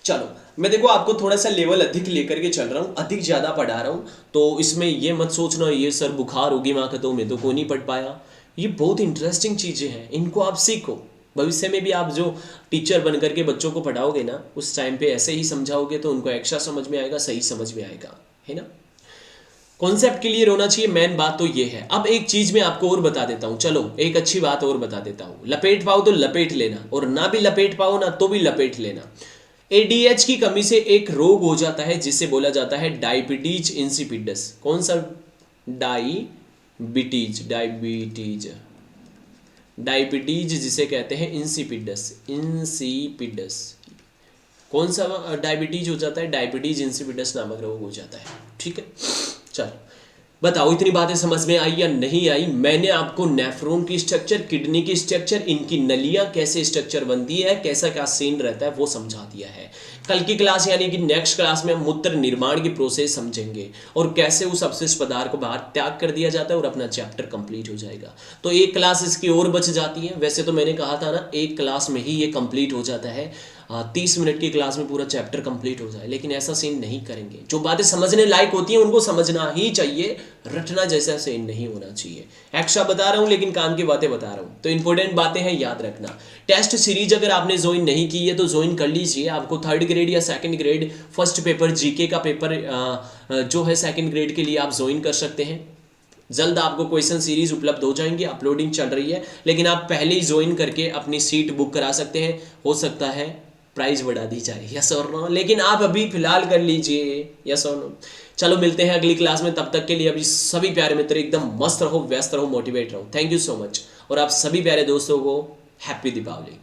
S1: चलो मैं देखो आपको थोड़ा सा लेवल अधिक लेकर के चल रहा हूँ, अधिक ज़्यादा पढ़ा रहा हूँ, तो इसमें ये मत सोचना ये सर बुखार होगी माँ कहते मैं तो कोई नहीं पढ़ पाया। ये बहुत इंटरेस्टिंग चीज़ें हैं, इनको आप सीखो। भविष्य में भी आप जो टीचर बन करके बच्चों को पढ़ाओगे ना, उस टाइम पे ऐसे ही समझाओगे तो उनको एक्स्ट्रा समझ में आएगा, सही समझ में आएगा, है ना। कॉन्सेप्ट क्लियर होना चाहिए, मेन बात तो ये है। अब एक चीज़ मैं आपको और बता देता हूँ, चलो एक अच्छी बात और बता देता हूँ। लपेट पाओ तो लपेट लेना, और ना भी लपेट पाओ ना तो भी लपेट लेना। एडीएच की कमी से एक रोग हो जाता है जिसे बोला जाता है डायबिटीज इंसिपिडस। कौन सा? डायबिटीज, डायबिटीज, डायबिटीज जिसे कहते हैं इंसिपिडस, इंसिपिडस। कौन सा डायबिटीज हो जाता है? डायबिटीज इंसिपिडस नामक रोग हो जाता है। ठीक है, चलो बताओ इतनी बातें समझ में आई या नहीं आई? मैंने आपको नेफ्रॉन की स्ट्रक्चर, किडनी की स्ट्रक्चर, इनकी नलियां कैसे स्ट्रक्चर बनती है, कैसा क्या सीन रहता है वो समझा दिया है। कल की क्लास यानी कि नेक्स्ट क्लास में मूत्र निर्माण की प्रोसेस समझेंगे और कैसे उस अपशिष्ट पदार्थ को बाहर त्याग कर दिया जाता है और अपना चैप्टर कंप्लीट हो जाएगा। तो एक क्लास इसकी और बच जाती है। वैसे तो मैंने कहा था ना एक क्लास में ही ये कंप्लीट हो जाता है, 30 मिनट की क्लास में पूरा चैप्टर कंप्लीट हो जाए, लेकिन ऐसा सीन नहीं करेंगे। जो बातें समझने लायक होती हैं उनको समझना ही चाहिए, रटना जैसा सीन नहीं होना चाहिए। एक्स्ट्रा बता रहा हूँ लेकिन काम की बातें बता रहा हूँ, तो इंपॉर्टेंट बातें हैं, याद रखना। टेस्ट सीरीज अगर आपने ज्वाइन नहीं की है तो ज्वाइन कर लीजिए। आपको 3rd ग्रेड या 2nd grade first paper GK का पेपर जो है 2nd ग्रेड के लिए आप ज्वाइन कर सकते हैं। जल्द आपको क्वेश्चन सीरीज उपलब्ध हो जाएंगी, अपलोडिंग चल रही है, लेकिन आप पहले ही ज्वाइन करके अपनी सीट बुक करा सकते हैं। हो सकता है प्राइस बढ़ा दी जाए, यस और नो, लेकिन आप अभी फिलहाल कर लीजिए, यस और नो। चलो मिलते हैं अगली क्लास में, तब तक के लिए अभी सभी प्यारे मित्र एकदम मस्त रहो, व्यस्त रहो, मोटिवेट रहो। थैंक यू सो मच, और आप सभी प्यारे दोस्तों को हैप्पी दीपावली।